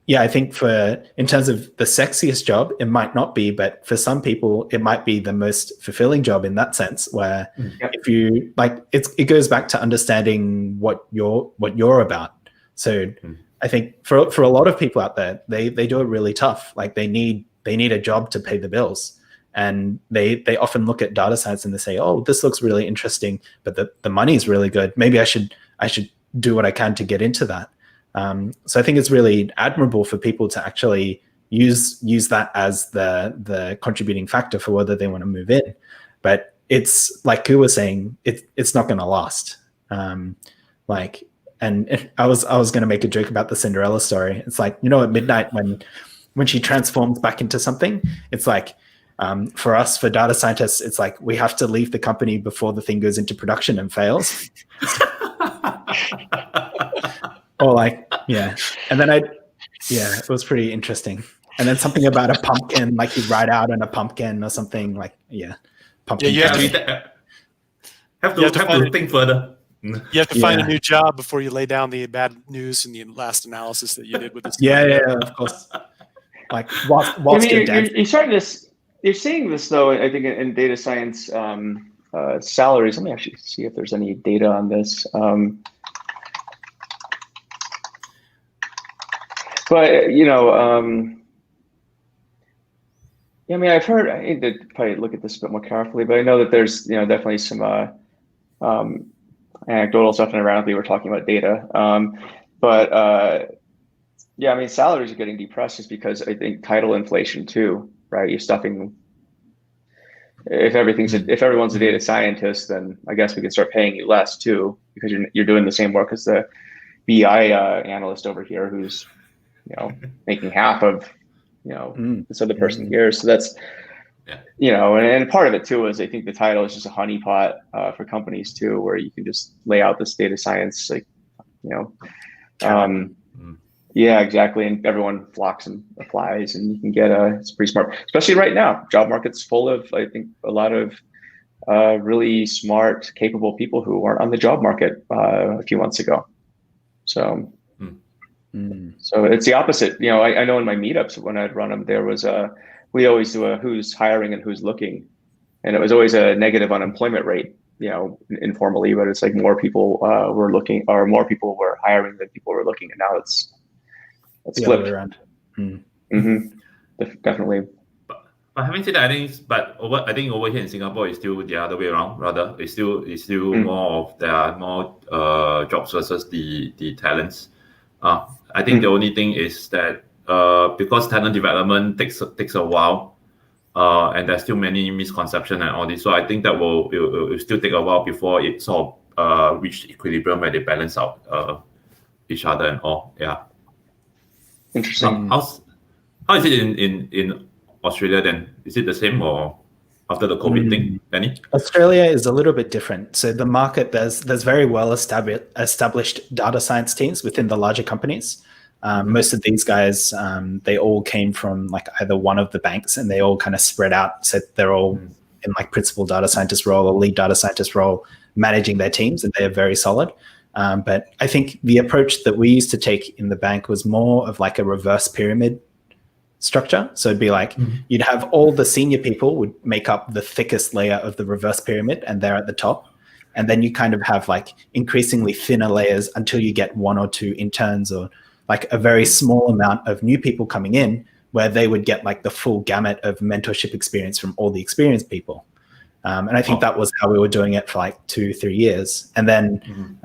yeah, I think in terms of the sexiest job, it might not be, but for some people, it might be the most fulfilling job in that sense, where if you like, it goes back to understanding what you're about. So I think for a lot of people out there, they do it really tough. Like they need a job to pay the bills. And they often look at data science and they say, oh, this looks really interesting, but the money is really good. Maybe I should do what I can to get into that. So I think it's really admirable for people to actually use that as the contributing factor for whether they want to move in. But it's like Ku was saying, it's not going to last. And I was going to make a joke about the Cinderella story. It's like, at midnight when she transforms back into something, it's like, for us, for data scientists, it's like we have to leave the company before the thing goes into production and fails. Or like, yeah. And then it was pretty interesting. And then something about a pumpkin, like you ride out on a pumpkin or something, like, pumpkin. Yeah, you have to think further. You have to find a new job before you lay down the bad news in the last analysis that you did with this. Yeah, of course. Like whilst you're seeing this though, I think in data science salaries. Let me actually see if there's any data on this. But I mean, I've heard. I need to probably look at this a bit more carefully, but I know that there's definitely some anecdotal stuff and around. We were talking about data, yeah, I mean, salaries are getting depressed just because I think title inflation too, right? You're stuffing. If everyone's a data scientist, then I guess we can start paying you less too, because you're doing the same work as the BI analyst over here, who's making half of this other person here. So that's and part of it too is I think the title is just a honeypot for companies too, where you can just lay out this data science yeah, exactly, and everyone flocks and applies, and you can get it's pretty smart, especially right now. Job market's full of, I think, a lot of really smart, capable people who weren't on the job market a few months ago. So so it's the opposite. I know in my meetups when I'd run them, there was we always do a who's hiring and who's looking, and it was always a negative unemployment rate, informally, but it's like more people were looking, or more people were hiring than people were looking, and now it's flipped around. Definitely. But having said that, I think over here in Singapore it's still the other way around. Rather, it's still more of there are more jobs versus the talents. I think the only thing is that because talent development takes a while, and there's still many misconceptions and all this. So I think that will still take a while before it sort of reach equilibrium where they balance out each other and all. Yeah. Interesting. How is it in Australia then? Is it the same, or after the COVID thing, Danny? Australia is a little bit different. So the market, there's very well established data science teams within the larger companies. Most of these guys, they all came from like either one of the banks, and they all kind of spread out. So they're all in like principal data scientist role or lead data scientist role, managing their teams, and they're very solid. But I think the approach that we used to take in the bank was more of like a reverse pyramid structure. So it'd be like you'd have all the senior people would make up the thickest layer of the reverse pyramid, and they're at the top. And then you kind of have like increasingly thinner layers until you get one or two interns, or like a very small amount of new people coming in, where they would get like the full gamut of mentorship experience from all the experienced people. And I think that was how we were doing it for like 2-3 years. And then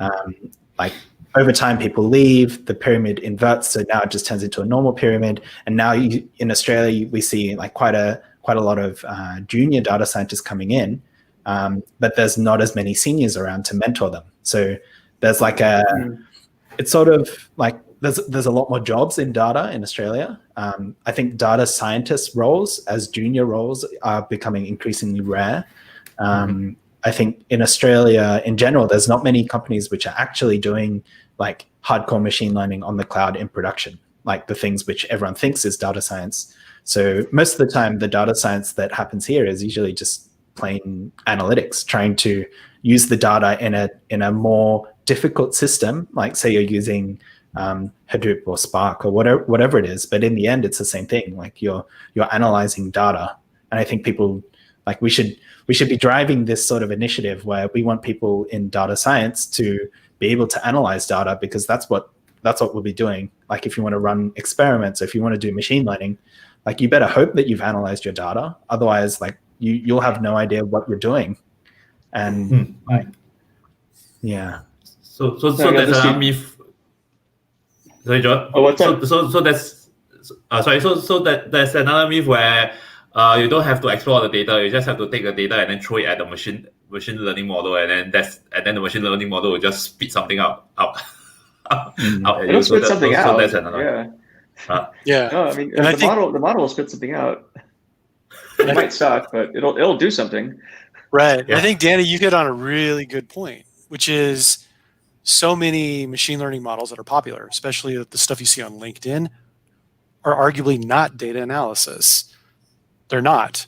like over time, people leave, the pyramid inverts. So now it just turns into a normal pyramid. And now in Australia, we see like quite a lot of junior data scientists coming in, but there's not as many seniors around to mentor them. So there's like it's sort of like, there's a lot more jobs in data in Australia. I think data scientist roles as junior roles are becoming increasingly rare. I think in Australia in general, there's not many companies which are actually doing like hardcore machine learning on the cloud in production, like the things which everyone thinks is data science. So most of the time, the data science that happens here is usually just plain analytics, trying to use the data in a more difficult system, like say you're using Hadoop or Spark or whatever it is. But in the end, it's the same thing. Like you're analyzing data, and I think people like we should be driving this sort of initiative where we want people in data science to be able to analyze data, because that's what we'll be doing. Like if you want to run experiments, or if you want to do machine learning, like you better hope that you've analyzed your data. Otherwise, like you'll have no idea what you're doing. And like, yeah. So there's another myth. Sorry, John. Oh, what's that? So that's sorry. So there's another myth where you don't have to explore the data. You just have to take the data and then throw it at the machine learning model, and then the machine learning model will just spit something out. It'll spit something out. So that's another. Yeah. No, I mean the model will spit something out. It might suck, but it'll do something. Right. Yeah. I think, Danny, you hit on a really good point, which is so many machine learning models that are popular, especially the stuff you see on LinkedIn, are arguably not data analysis. They're not.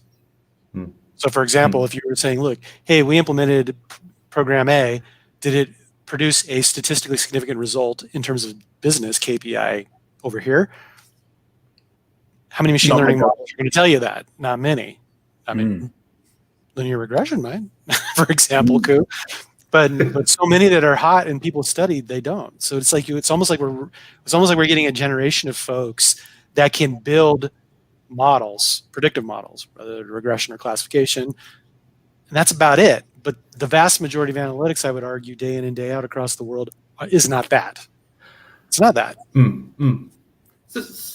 So, for example, if you were saying, look, hey, we implemented program A, did it produce a statistically significant result in terms of business KPI over here? How many machine learning models are going to tell you that? Not many. I mean, linear regression might, for example, could. But so many that are hot and people studied, they don't. So it's almost like we're getting a generation of folks that can build models, predictive models, whether regression or classification, and that's about it. But the vast majority of analytics, I would argue, day in and day out across the world, is not that. It's not that.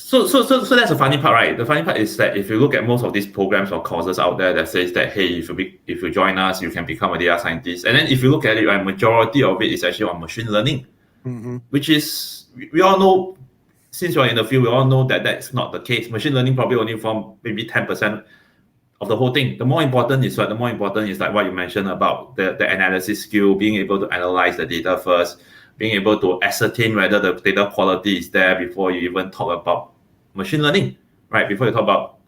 So that's the funny part, right? The funny part is that if you look at most of these programs or courses out there that says that, hey, if you join us, you can become a data scientist. And then if you look at it, right, majority of it is actually on machine learning, which is, we all know, since you're in the field, we all know that that's not the case. Machine learning probably only form maybe 10% of the whole thing. The more important is like what you mentioned about the analysis skill, being able to analyze the data first, being able to ascertain whether the data quality is there before you even talk about machine learning, right? Before you talk about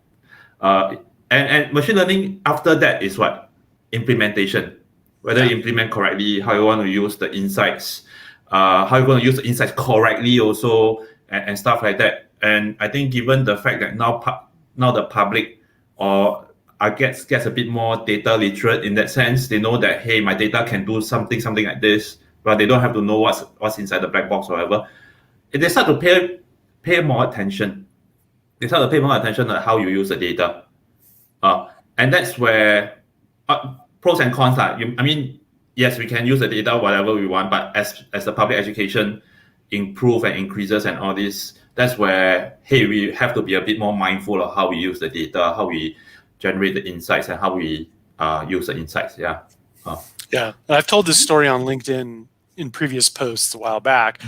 and machine learning, after that is what? Implementation. Whether you implement correctly, how you want to use the insights, how you're going to use the insights correctly also, and stuff like that. And I think given the fact that now the public, or I guess gets a bit more data literate in that sense, they know that, hey, my data can do something like this, but they don't have to know what's inside the black box or whatever. And they start to pay more attention. They start to pay more attention to how you use the data. And that's where pros and cons are. I mean, yes, we can use the data whatever we want, but as the public education improve and increases and all this, that's where, hey, we have to be a bit more mindful of how we use the data, how we generate the insights, and how we use the insights. Yeah. Yeah, I've told this story on LinkedIn in previous posts a while back.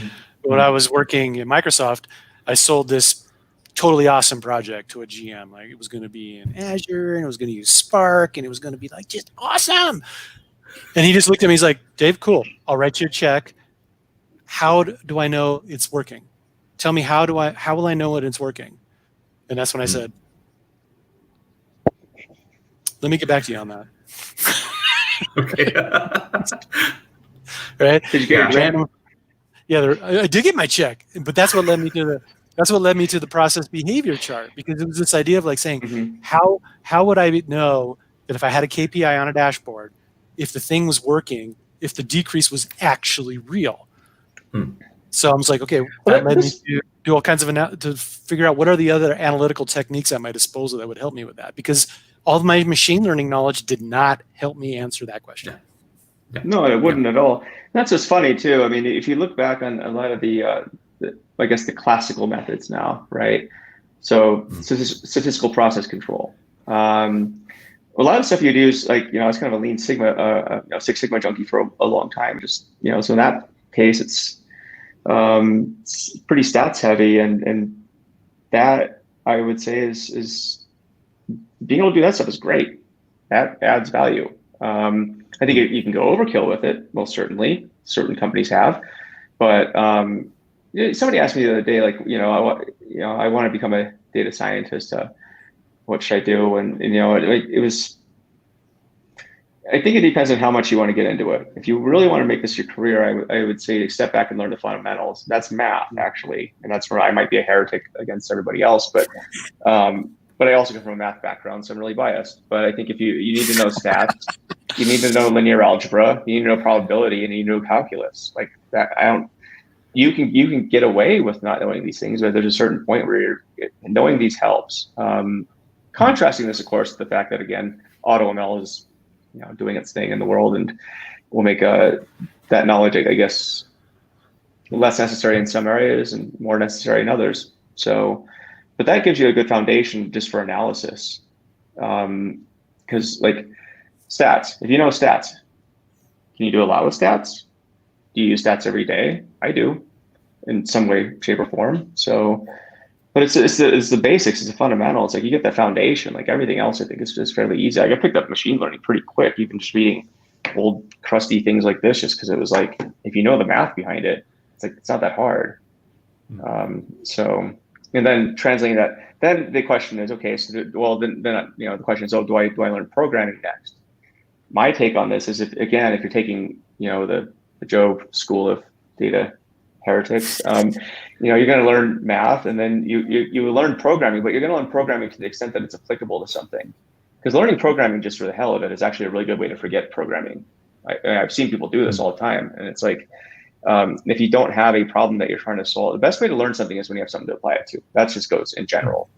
When I was working at Microsoft, I sold this totally awesome project to a GM. Like, it was going to be in Azure, and it was going to use Spark, and it was going to be like just awesome. And he just looked at me. He's like, "Dave, cool. I'll write you a check. How do I know it's working? Tell me how will I know when it's working?" And that's when I said, "Let me get back to you on that." Okay. Right? Did you get your check? Yeah, I did get my check, but that's what led me to the process behavior chart, because it was this idea of like saying, how would I know that if I had a KPI on a dashboard, if the thing was working, if the decrease was actually real? So I was like, okay, that led me to do all kinds of to figure out what are the other analytical techniques at my disposal that would help me with that, because all of my machine learning knowledge did not help me answer that question. No, it wouldn't at all. That's just funny too. I mean, if you look back on a lot of the I guess the classical methods now, right? So statistical process control. A lot of stuff you'd use, like, I was kind of a Lean Sigma, Six Sigma junkie for a long time. Just, so in that case, it's pretty stats heavy, and that I would say is being able to do that stuff is great. That adds value. I think you can go overkill with it, most certainly. Certain companies have, but somebody asked me the other day, like, I want to become a data scientist. What should I do? And it was I think it depends on how much you want to get into it. If you really want to make this your career, I would say step back and learn the fundamentals. That's math, actually, and that's where I might be a heretic against everybody else. But I also come from a math background, so I'm really biased. But I think if you need to know stats, you need to know linear algebra, you need to know probability, and you need to know calculus. Like that, you can get away with not knowing these things, but there's a certain point where knowing these helps. Contrasting this, of course, to the fact that again, AutoML is doing its thing in the world and will make that knowledge, I guess, less necessary in some areas and more necessary in others. So, but that gives you a good foundation just for analysis. Because like stats, if you know stats, can you do a lot with stats? Do you use stats every day? I do, in some way, shape, or form. So, but it's the basics, it's the fundamentals. Like you get that foundation. Like everything else, I think is just fairly easy. I picked up machine learning pretty quick, even just reading old crusty things like this, just because it was like, if you know the math behind it, it's like it's not that hard. So, and then translating that, then the question is, okay, so then the question is, do I learn programming next? My take on this is, if you're taking the Joe school of data heretics, you're going to learn math, and then you learn programming, but you're going to learn programming to the extent that it's applicable to something. Because learning programming just for the hell of it is actually a really good way to forget programming. I've seen people do this all the time, and it's like, if you don't have a problem that you're trying to solve, the best way to learn something is when you have something to apply it to. That just goes in general.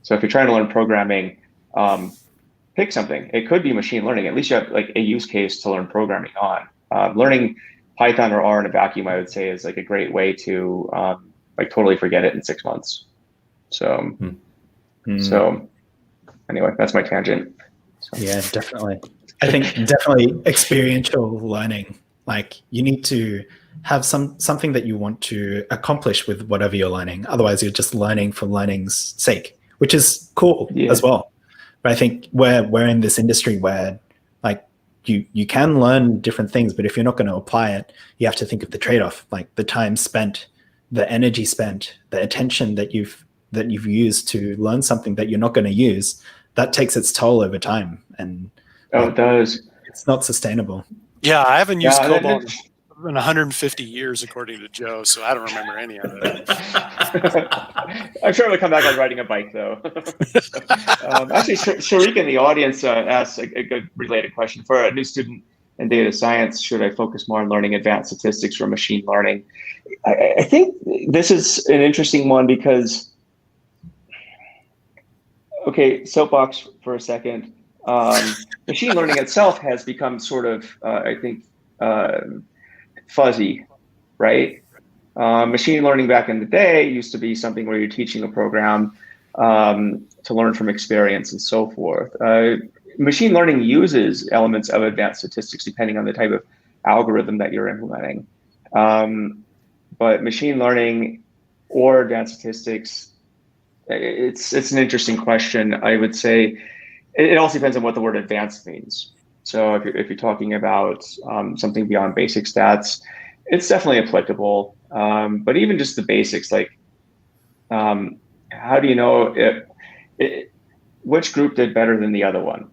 So if you're trying to learn programming, pick something. It could be machine learning. At least you have like a use case to learn programming on. Learning Python or R in a vacuum, I would say, is like a great way to like totally forget it in 6 months. So, so anyway, that's my tangent. So. Yeah, definitely. I think definitely experiential learning. Like you need to have something that you want to accomplish with whatever you're learning. Otherwise, you're just learning for learning's sake, which is cool as well. But I think we're in this industry where like you can learn different things, but if you're not going to apply it, you have to think of the trade-off, like the time spent, the energy spent, the attention that you've used to learn something that you're not going to use. That takes its toll over time, and it does. It's not sustainable. Yeah, I haven't used COBOL in 150 years, according to Joe, so I don't remember any of it. I'm sure it'll come back on riding a bike, though. Actually, Sharik in the audience asked a good related question. For a new student in data science, should I focus more on learning advanced statistics or machine learning? I think this is an interesting one because, okay, soapbox for a second. Machine learning itself has become sort of, I think, fuzzy, right? Machine learning back in the day used to be something where you're teaching a program to learn from experience and so forth. Machine learning uses elements of advanced statistics depending on the type of algorithm that you're implementing. But machine learning or advanced statistics, it's an interesting question. I would say it also depends on what the word advanced means. So if you're talking about something beyond basic stats, it's definitely applicable. But even just the basics, like how do you know which group did better than the other one?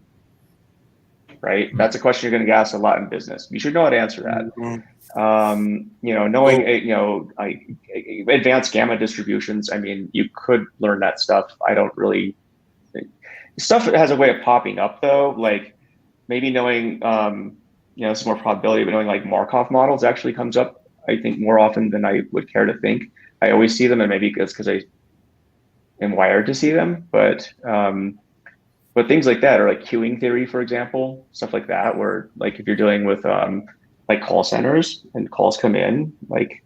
Right? That's a question you're going to get asked a lot in business. You should know how to answer that. Knowing advanced gamma distributions. I mean, you could learn that stuff. I don't really. Stuff that has a way of popping up though, like maybe knowing, some more probability, but knowing like Markov models actually comes up, I think, more often than I would care to think. I always see them, and maybe it's because I am wired to see them. But things like that, or like queuing theory, for example, stuff like that, where like if you're dealing with like call centers and calls come in, like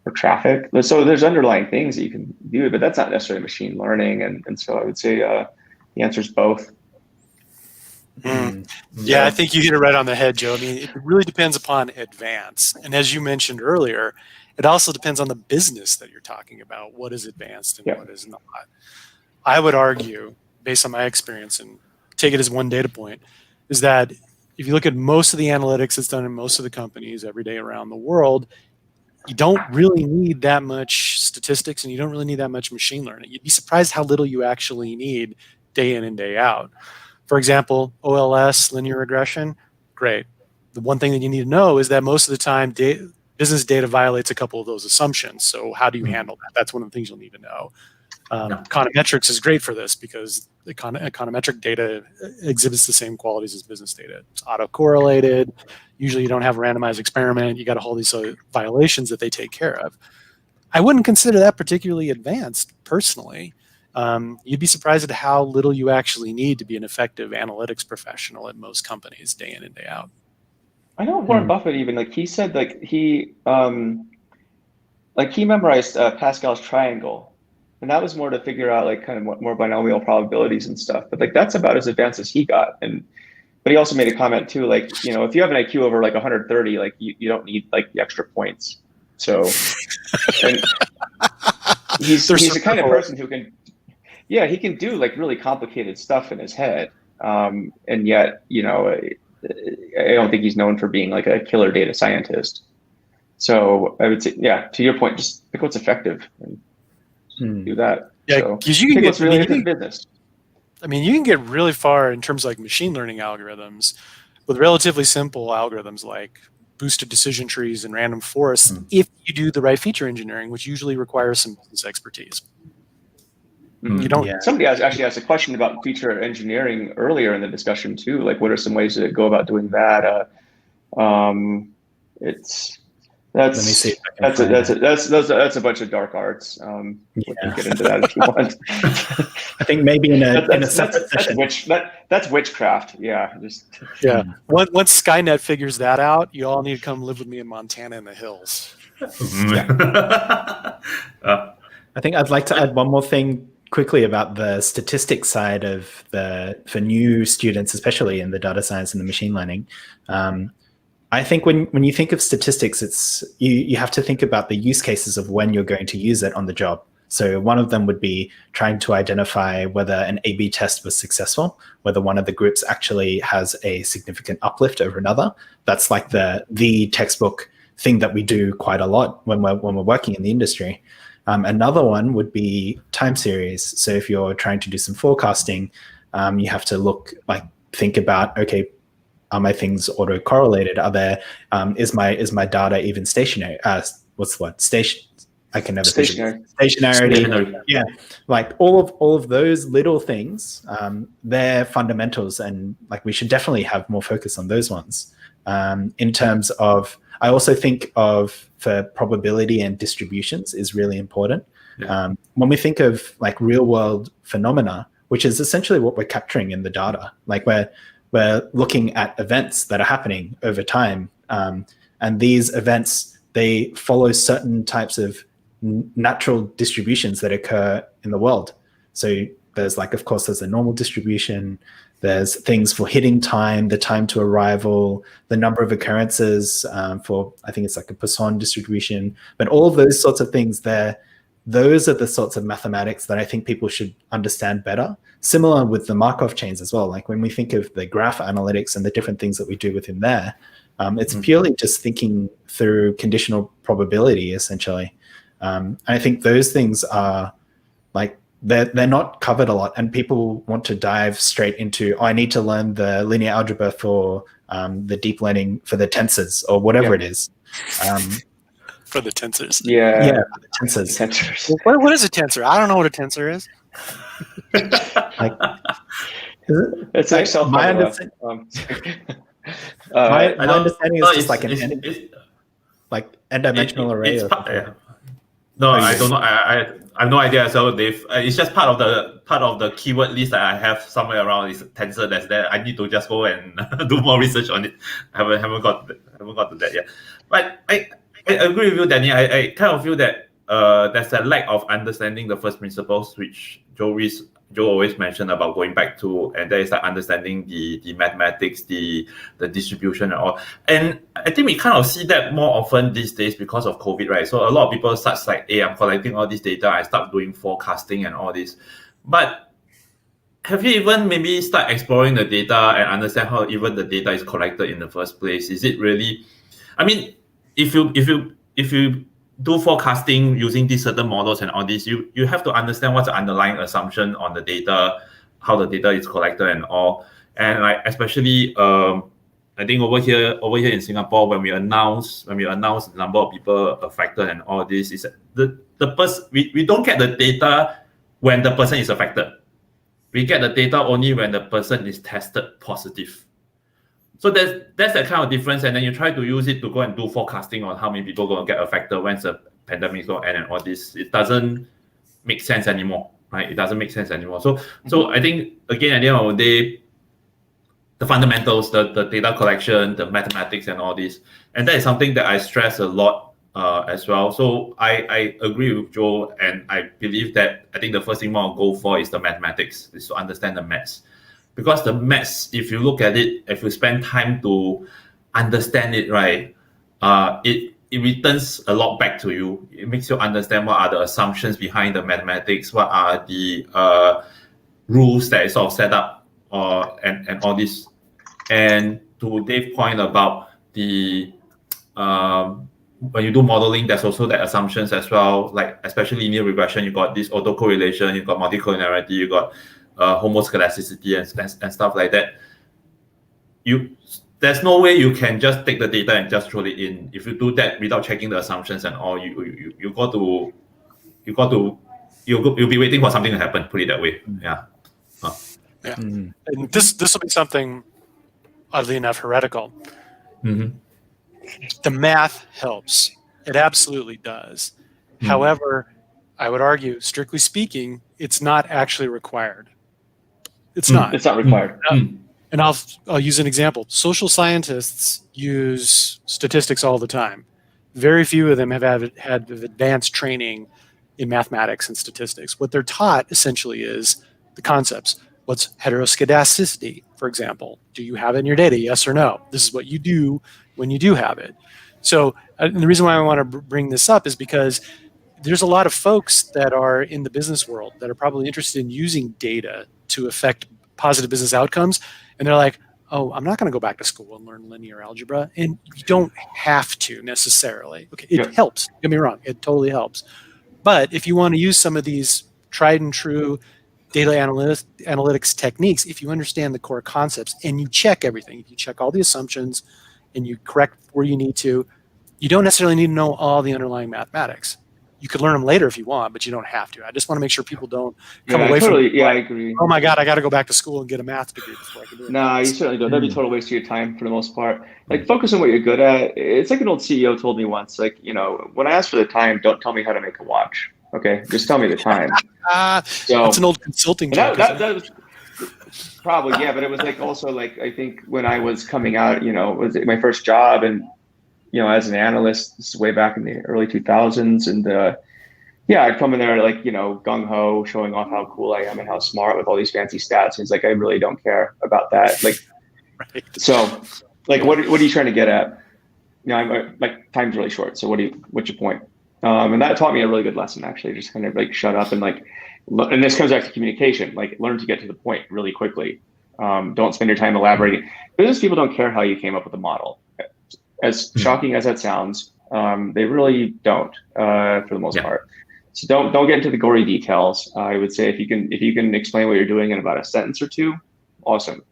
for traffic, so there's underlying things that you can do, but that's not necessarily machine learning. And so I would say the answer is both. Yeah, I think you hit it right on the head, Joe. I mean, it really depends upon advance. And as you mentioned earlier, it also depends on the business that you're talking about. What is advanced and what is not? I would argue, based on my experience, and take it as one data point, is that if you look at most of the analytics that's done in most of the companies every day around the world, you don't really need that much statistics and you don't really need that much machine learning. You'd be surprised how little you actually need day in and day out. For example, OLS, linear regression, Great. The one thing that you need to know is that most of the time, business data violates a couple of those assumptions. So how do you handle that? That's one of the things you'll need to know. Econometrics is great for this because econometric data exhibits the same qualities as business data. It's autocorrelated. Usually you don't have a randomized experiment. You got all these violations that they take care of. I wouldn't consider that particularly advanced personally. You'd be surprised at how little you actually need to be an effective analytics professional at most companies day in and day out. I know Warren Buffett even, like, he said, like, he memorized Pascal's triangle, and that was more to figure out like kind of more binomial probabilities and stuff. But like that's about as advanced as he got. But he also made a comment too, like, you know, if you have an IQ over like 130, like you don't need like the extra points. So and he's the kind of person who can, he can do like really complicated stuff in his head. And yet, you know, I don't think he's known for being like a killer data scientist. So I would say, to your point, just pick what's effective and do that. Yeah, because you can get really into the business. I mean, you can get really far in terms of like machine learning algorithms with relatively simple algorithms like boosted decision trees and random forests if you do the right feature engineering, which usually requires some business expertise. You don't. Somebody actually asked a question about feature engineering earlier in the discussion too. Like, what are some ways to go about doing that? That's a bunch of dark arts. We can get into that if you want. I think maybe in a separate session. That's witchcraft. Once Skynet figures that out, you all need to come live with me in Montana in the hills. I think I'd like to add one more thing quickly about the statistics side of for new students, especially in the data science and the machine learning. I think when you think of statistics, it's you have to think about the use cases of when you're going to use it on the job. So one of them would be trying to identify whether an A/B test was successful, whether one of the groups actually has a significant uplift over another. That's like the textbook thing that we do quite a lot when we're working in the industry. Another one would be time series. So if you're trying to do some forecasting, you have to think about, okay, are my things auto-correlated? Are there is my data even stationary? What's the word? I can never stationary. Stationarity. Yeah, like all of those little things, they're fundamentals, and like we should definitely have more focus on those ones. In terms of, I also think of for probability and distributions is really important. Yeah. When we think of like real world phenomena, which is essentially what we're capturing in the data, like we're looking at events that are happening over time. And these events, they follow certain types of natural distributions that occur in the world. So there's of course, there's a normal distribution. There's things for hitting time, the time to arrival, the number of occurrences for, I think it's like a Poisson distribution. But all of those sorts of things those are the sorts of mathematics that I think people should understand better. Similar with the Markov chains as well. Like when we think of the graph analytics and the different things that we do within there, it's purely just thinking through conditional probability, essentially. I think those things are they're not covered a lot, and people want to dive straight into, I need to learn the linear algebra for the deep learning for the tensors or whatever it is. For the tensors. Yeah, for the tensors. What is a tensor? I don't know what a tensor is. It's Excel. My understanding is just like like n-dimensional array. No, I don't know. I have no idea. So it's just part of the keyword list that I have somewhere around. This tensor that's there. I need to just go and do more research on it. I haven't got to that yet. But I agree with you, Danny. I kind of feel that there's a lack of understanding the first principles, which Joe always mentioned about going back to, and there is like understanding the mathematics, the distribution and all. And I think we kind of see that more often these days because of COVID, right? So a lot of people start like, hey, I'm collecting all this data, I start doing forecasting and all this. But have you even maybe start exploring the data and understand how even the data is collected in the first place? Is it really, I mean, if you do forecasting using these certain models and all this, you have to understand what's the underlying assumption on the data, how the data is collected and all. And like especially I think over here in Singapore, when we announce the number of people affected and all this, is the person we don't get the data when the person is affected. We get the data only when the person is tested positive. So that's that kind of difference, and then you try to use it to go and do forecasting on how many people are going to get affected when the pandemic is going to end and all this. It doesn't make sense anymore, right? It doesn't make sense anymore. So I think, again, at the end of the day, the fundamentals, the data collection, the mathematics and all this, and that is something that I stress a lot as well. So I agree with Joe, and I believe that I think the first thing we want to go for is the mathematics, is to understand the maths. Because the maths, if you look at it, if you spend time to understand it, right, it returns a lot back to you. It makes you understand what are the assumptions behind the mathematics, what are the rules that is sort of set up, and all this. And to Dave's point about the when you do modeling, there's also the assumptions as well, like especially linear regression, you got this autocorrelation, you got multicollinearity, you got homoscedasticity and stuff like that. There's no way you can just take the data and just throw it in. If you do that without checking the assumptions and all, you'll be waiting for something to happen. Put it that way. Yeah. Yeah. And this will be something, oddly enough, heretical. Mm-hmm. The math helps. It absolutely does. However, I would argue, strictly speaking, it's not actually required. It's not. It's not required. And I'll use an example. Social scientists use statistics all the time. Very few of them have had advanced training in mathematics and statistics. What they're taught essentially is the concepts. What's heteroscedasticity, for example? Do you have it in your data? Yes or no? This is what you do when you do have it. So and the reason why I want to bring this up is because there's a lot of folks that are in the business world that are probably interested in using data to affect positive business outcomes. And they're like, oh, I'm not going to go back to school and learn linear algebra. And you don't have to necessarily. Okay, it helps. Don't get me wrong. It totally helps. But if you want to use some of these tried and true data analytics techniques, if you understand the core concepts and you check everything, if you check all the assumptions and you correct where you need to, you don't necessarily need to know all the underlying mathematics. You could learn them later if you want, but you don't have to. I just want to make sure people don't come away from it. Yeah, I agree. Oh my God, I got to go back to school and get a math degree before I can do it. Nah, you certainly don't. That'd be a total waste of your time for the most part. Like, focus on what you're good at. It's like an old CEO told me once, like, when I ask for the time, don't tell me how to make a watch. Okay, just tell me the time. So that's an old consulting joke. That was probably, yeah, but it was like also like, I think when I was coming out, was it my first job, and as an analyst, this is way back in the early 2000s, and I'd come in there like gung ho, showing off how cool I am and how smart with all these fancy stats. And it's like, I really don't care about that. Like, right. So, like, what are you trying to get at? I'm like, time's really short. So what's your point? And that taught me a really good lesson, actually. Just kind of like shut up and like, and this comes back to communication. Like, learn to get to the point really quickly. Don't spend your time elaborating. Business people don't care how you came up with a model. As shocking as that sounds, they really don't for the most part. So don't get into the gory details. I would say if you can explain what you're doing in about a sentence or two, awesome.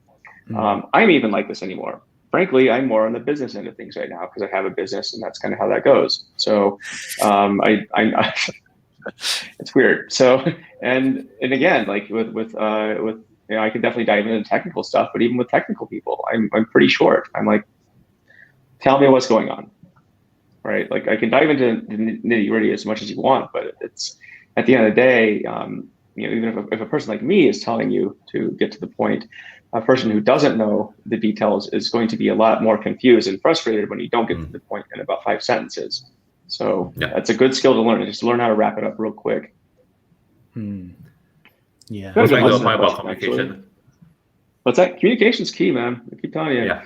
I'm even like this anymore. Frankly, I'm more on the business end of things right now because I have a business, and that's kind of how that goes. So I'm it's weird. So and again, like with I can definitely dive into technical stuff, but even with technical people, I'm pretty short. I'm like, tell me what's going on, right? Like, I can dive into the nitty gritty as much as you want, but it's at the end of the day, even if a person like me is telling you to get to the point, a person who doesn't know the details is going to be a lot more confused and frustrated when you don't get to the point in about 5 sentences. So that's a good skill to learn. Just learn how to wrap it up real quick. Yeah. What's about communication? What's that? Communication's key, man. I keep telling you. Yeah.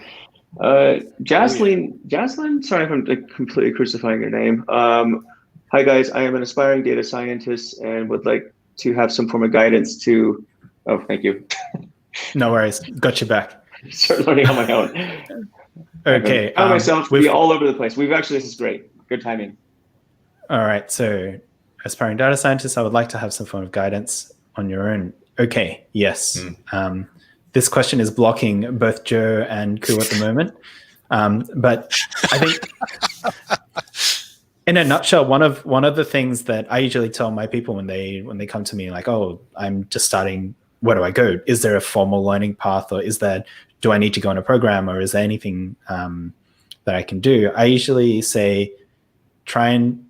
Jaslyn, sorry if I'm completely crucifying your name. Hi guys, I am an aspiring data scientist and would like to have some form of guidance to, thank you. No worries, got you back. Start learning on my own. Okay. I myself be all over the place. This is great. Good timing. All right, so aspiring data scientist, I would like to have some form of guidance on your own. Okay, yes. this question is blocking both Joe and Ku at the moment. But I think, in a nutshell, one of the things that I usually tell my people when they come to me like, oh, I'm just starting, where do I go? Is there a formal learning path, or do I need to go on a program, or is there anything that I can do? I usually say try and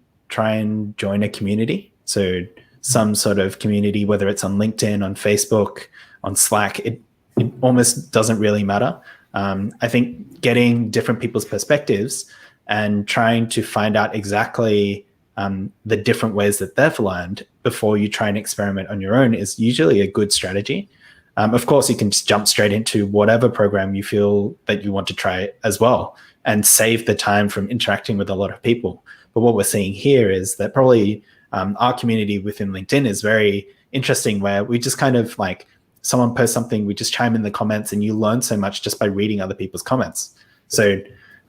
join a community. So some sort of community, whether it's on LinkedIn, on Facebook, on Slack, it almost doesn't really matter. I think getting different people's perspectives and trying to find out exactly the different ways that they've learned before you try and experiment on your own is usually a good strategy. Of course, you can just jump straight into whatever program you feel that you want to try as well and save the time from interacting with a lot of people. But what we're seeing here is that probably our community within LinkedIn is very interesting, where we just kind of like, someone posts something, we just chime in the comments, and you learn so much just by reading other people's comments. So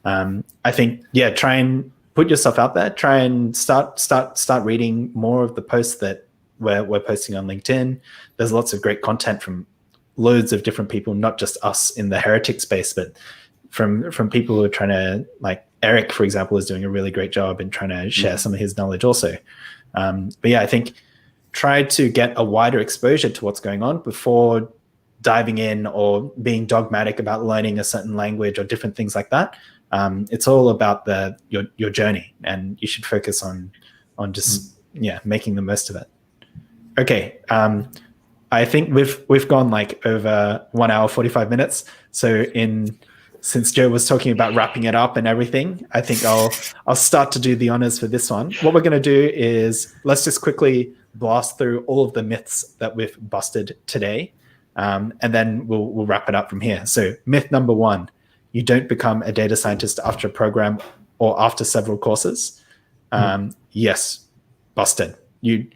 I think, try and put yourself out there. Try and start reading more of the posts that we're posting on LinkedIn. There's lots of great content from loads of different people, not just us in the Heretics space, but from people who are trying to, like Eric, for example, is doing a really great job in trying to share some of his knowledge also. But I think try to get a wider exposure to what's going on before diving in or being dogmatic about learning a certain language or different things like that. It's all about your journey, and you should focus on just making the most of it. Okay, I think we've gone like over 1 hour 45 minutes. So since Joe was talking about wrapping it up and everything, I think I'll start to do the honors for this one. What we're going to do is let's just quickly blast through all of the myths that we've busted today, and then we'll wrap it up from here. So myth number 1, you don't become a data scientist after a program or after several courses. Yes, busted. You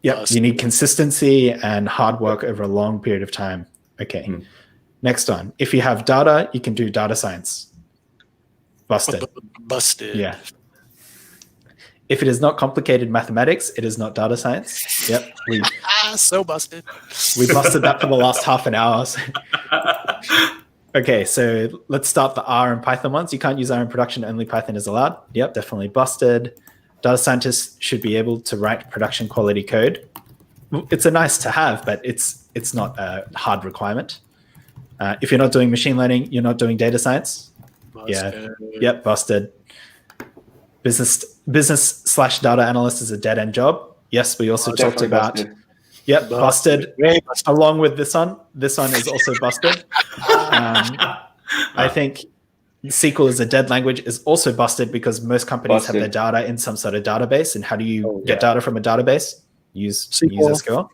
need consistency and hard work over a long period of time. Okay. Next one. If you have data, you can do data science. Busted. Busted. Yeah. If it is not complicated mathematics, it is not data science. Yep. So busted. We busted that for the last half an hour. Okay, so let's start the R and Python ones. You can't use R in production, only Python is allowed. Yep, definitely busted. Data scientists should be able to write production quality code. It's a nice to have, but it's not a hard requirement. If you're not doing machine learning, you're not doing data science. Busted. Yeah. Yep. Busted. Business/data analyst is a dead end job. Yes. We also talked about. Busted. Yep. Busted. Along with this one. This one is also busted. I think SQL is a dead language is also busted because most companies have their data in some sort of database. And how do you get data from a database? Use SQL.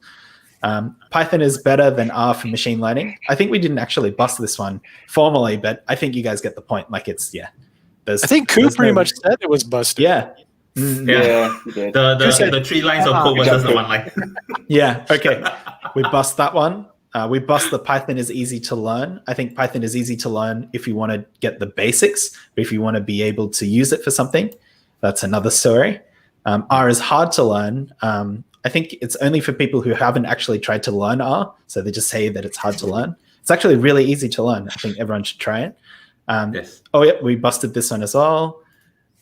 Python is better than R for machine learning. I think we didn't actually bust this one formally, but I think you guys get the point. Like I think Ku pretty much said it was busted. Yeah. Yeah, he did. The 3 lines of code versus the 1 line. Yeah. Okay. We bust that one. We bust the Python is easy to learn. I think Python is easy to learn if you want to get the basics, but if you want to be able to use it for something, that's another story. R is hard to learn. I think it's only for people who haven't actually tried to learn R. So they just say that it's hard to learn. It's actually really easy to learn. I think everyone should try it. Yes. Oh, yeah, we busted this one as well.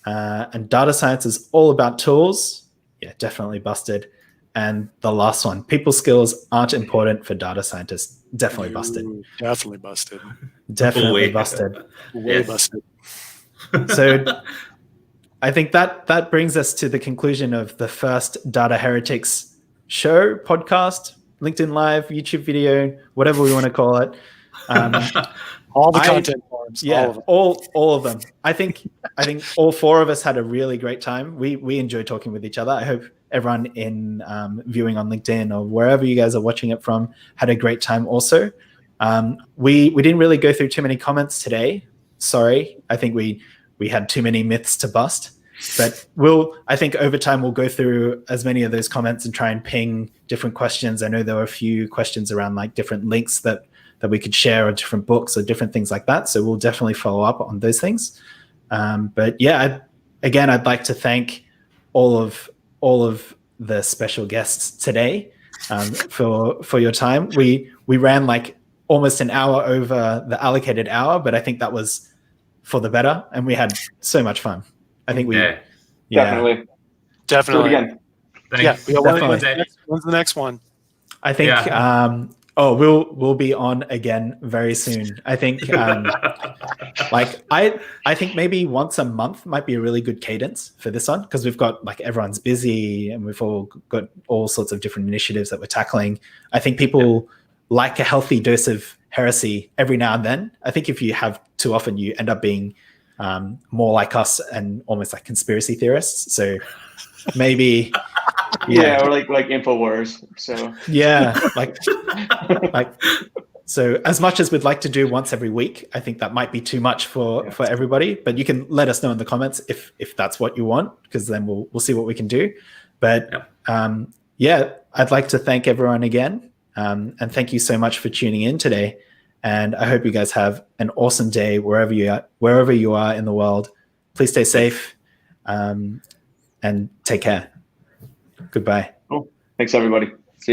And data science is all about tools. Yeah, definitely busted. And the last one, people skills aren't important for data scientists. Definitely busted. Definitely busted. Definitely busted. Way busted. So I think that brings us to the conclusion of the first Data Heretics show, podcast, LinkedIn Live, YouTube video, whatever we want to call it. All the content forms. Yeah, all of them. I think all 4 of us had a really great time. We enjoyed talking with each other. I hope everyone in viewing on LinkedIn or wherever you guys are watching it from had a great time also. We didn't really go through too many comments today. Sorry. I think we had too many myths to bust. But I think over time we'll go through as many of those comments and try and ping different questions. I know there were a few questions around like different links that we could share, or different books or different things like that. So we'll definitely follow up on those things. But yeah, I'd like to thank all of the special guests today for your time. We ran like almost an hour over the allocated hour, but I think that was for the better, and we had so much fun. I think we, Definitely. Do it Definitely. again. Thanks. Yeah. Definitely. When's the next one? I think. Yeah. We'll be on again very soon. I think. Like I think maybe once a month might be a really good cadence for this one, because we've got like everyone's busy and we've all got all sorts of different initiatives that we're tackling. I think people like a healthy dose of heresy every now and then. I think if you have too often, you end up being more like us and almost like conspiracy theorists. So maybe Yeah, or like InfoWars. So yeah, like so as much as we'd like to do once every week, I think that might be too much for everybody. But you can let us know in the comments if that's what you want, because then we'll see what we can do. But I'd like to thank everyone again, and thank you so much for tuning in today. And I hope you guys have an awesome day wherever you are in the world. Please stay safe, and take care. Goodbye. Cool. Thanks, everybody.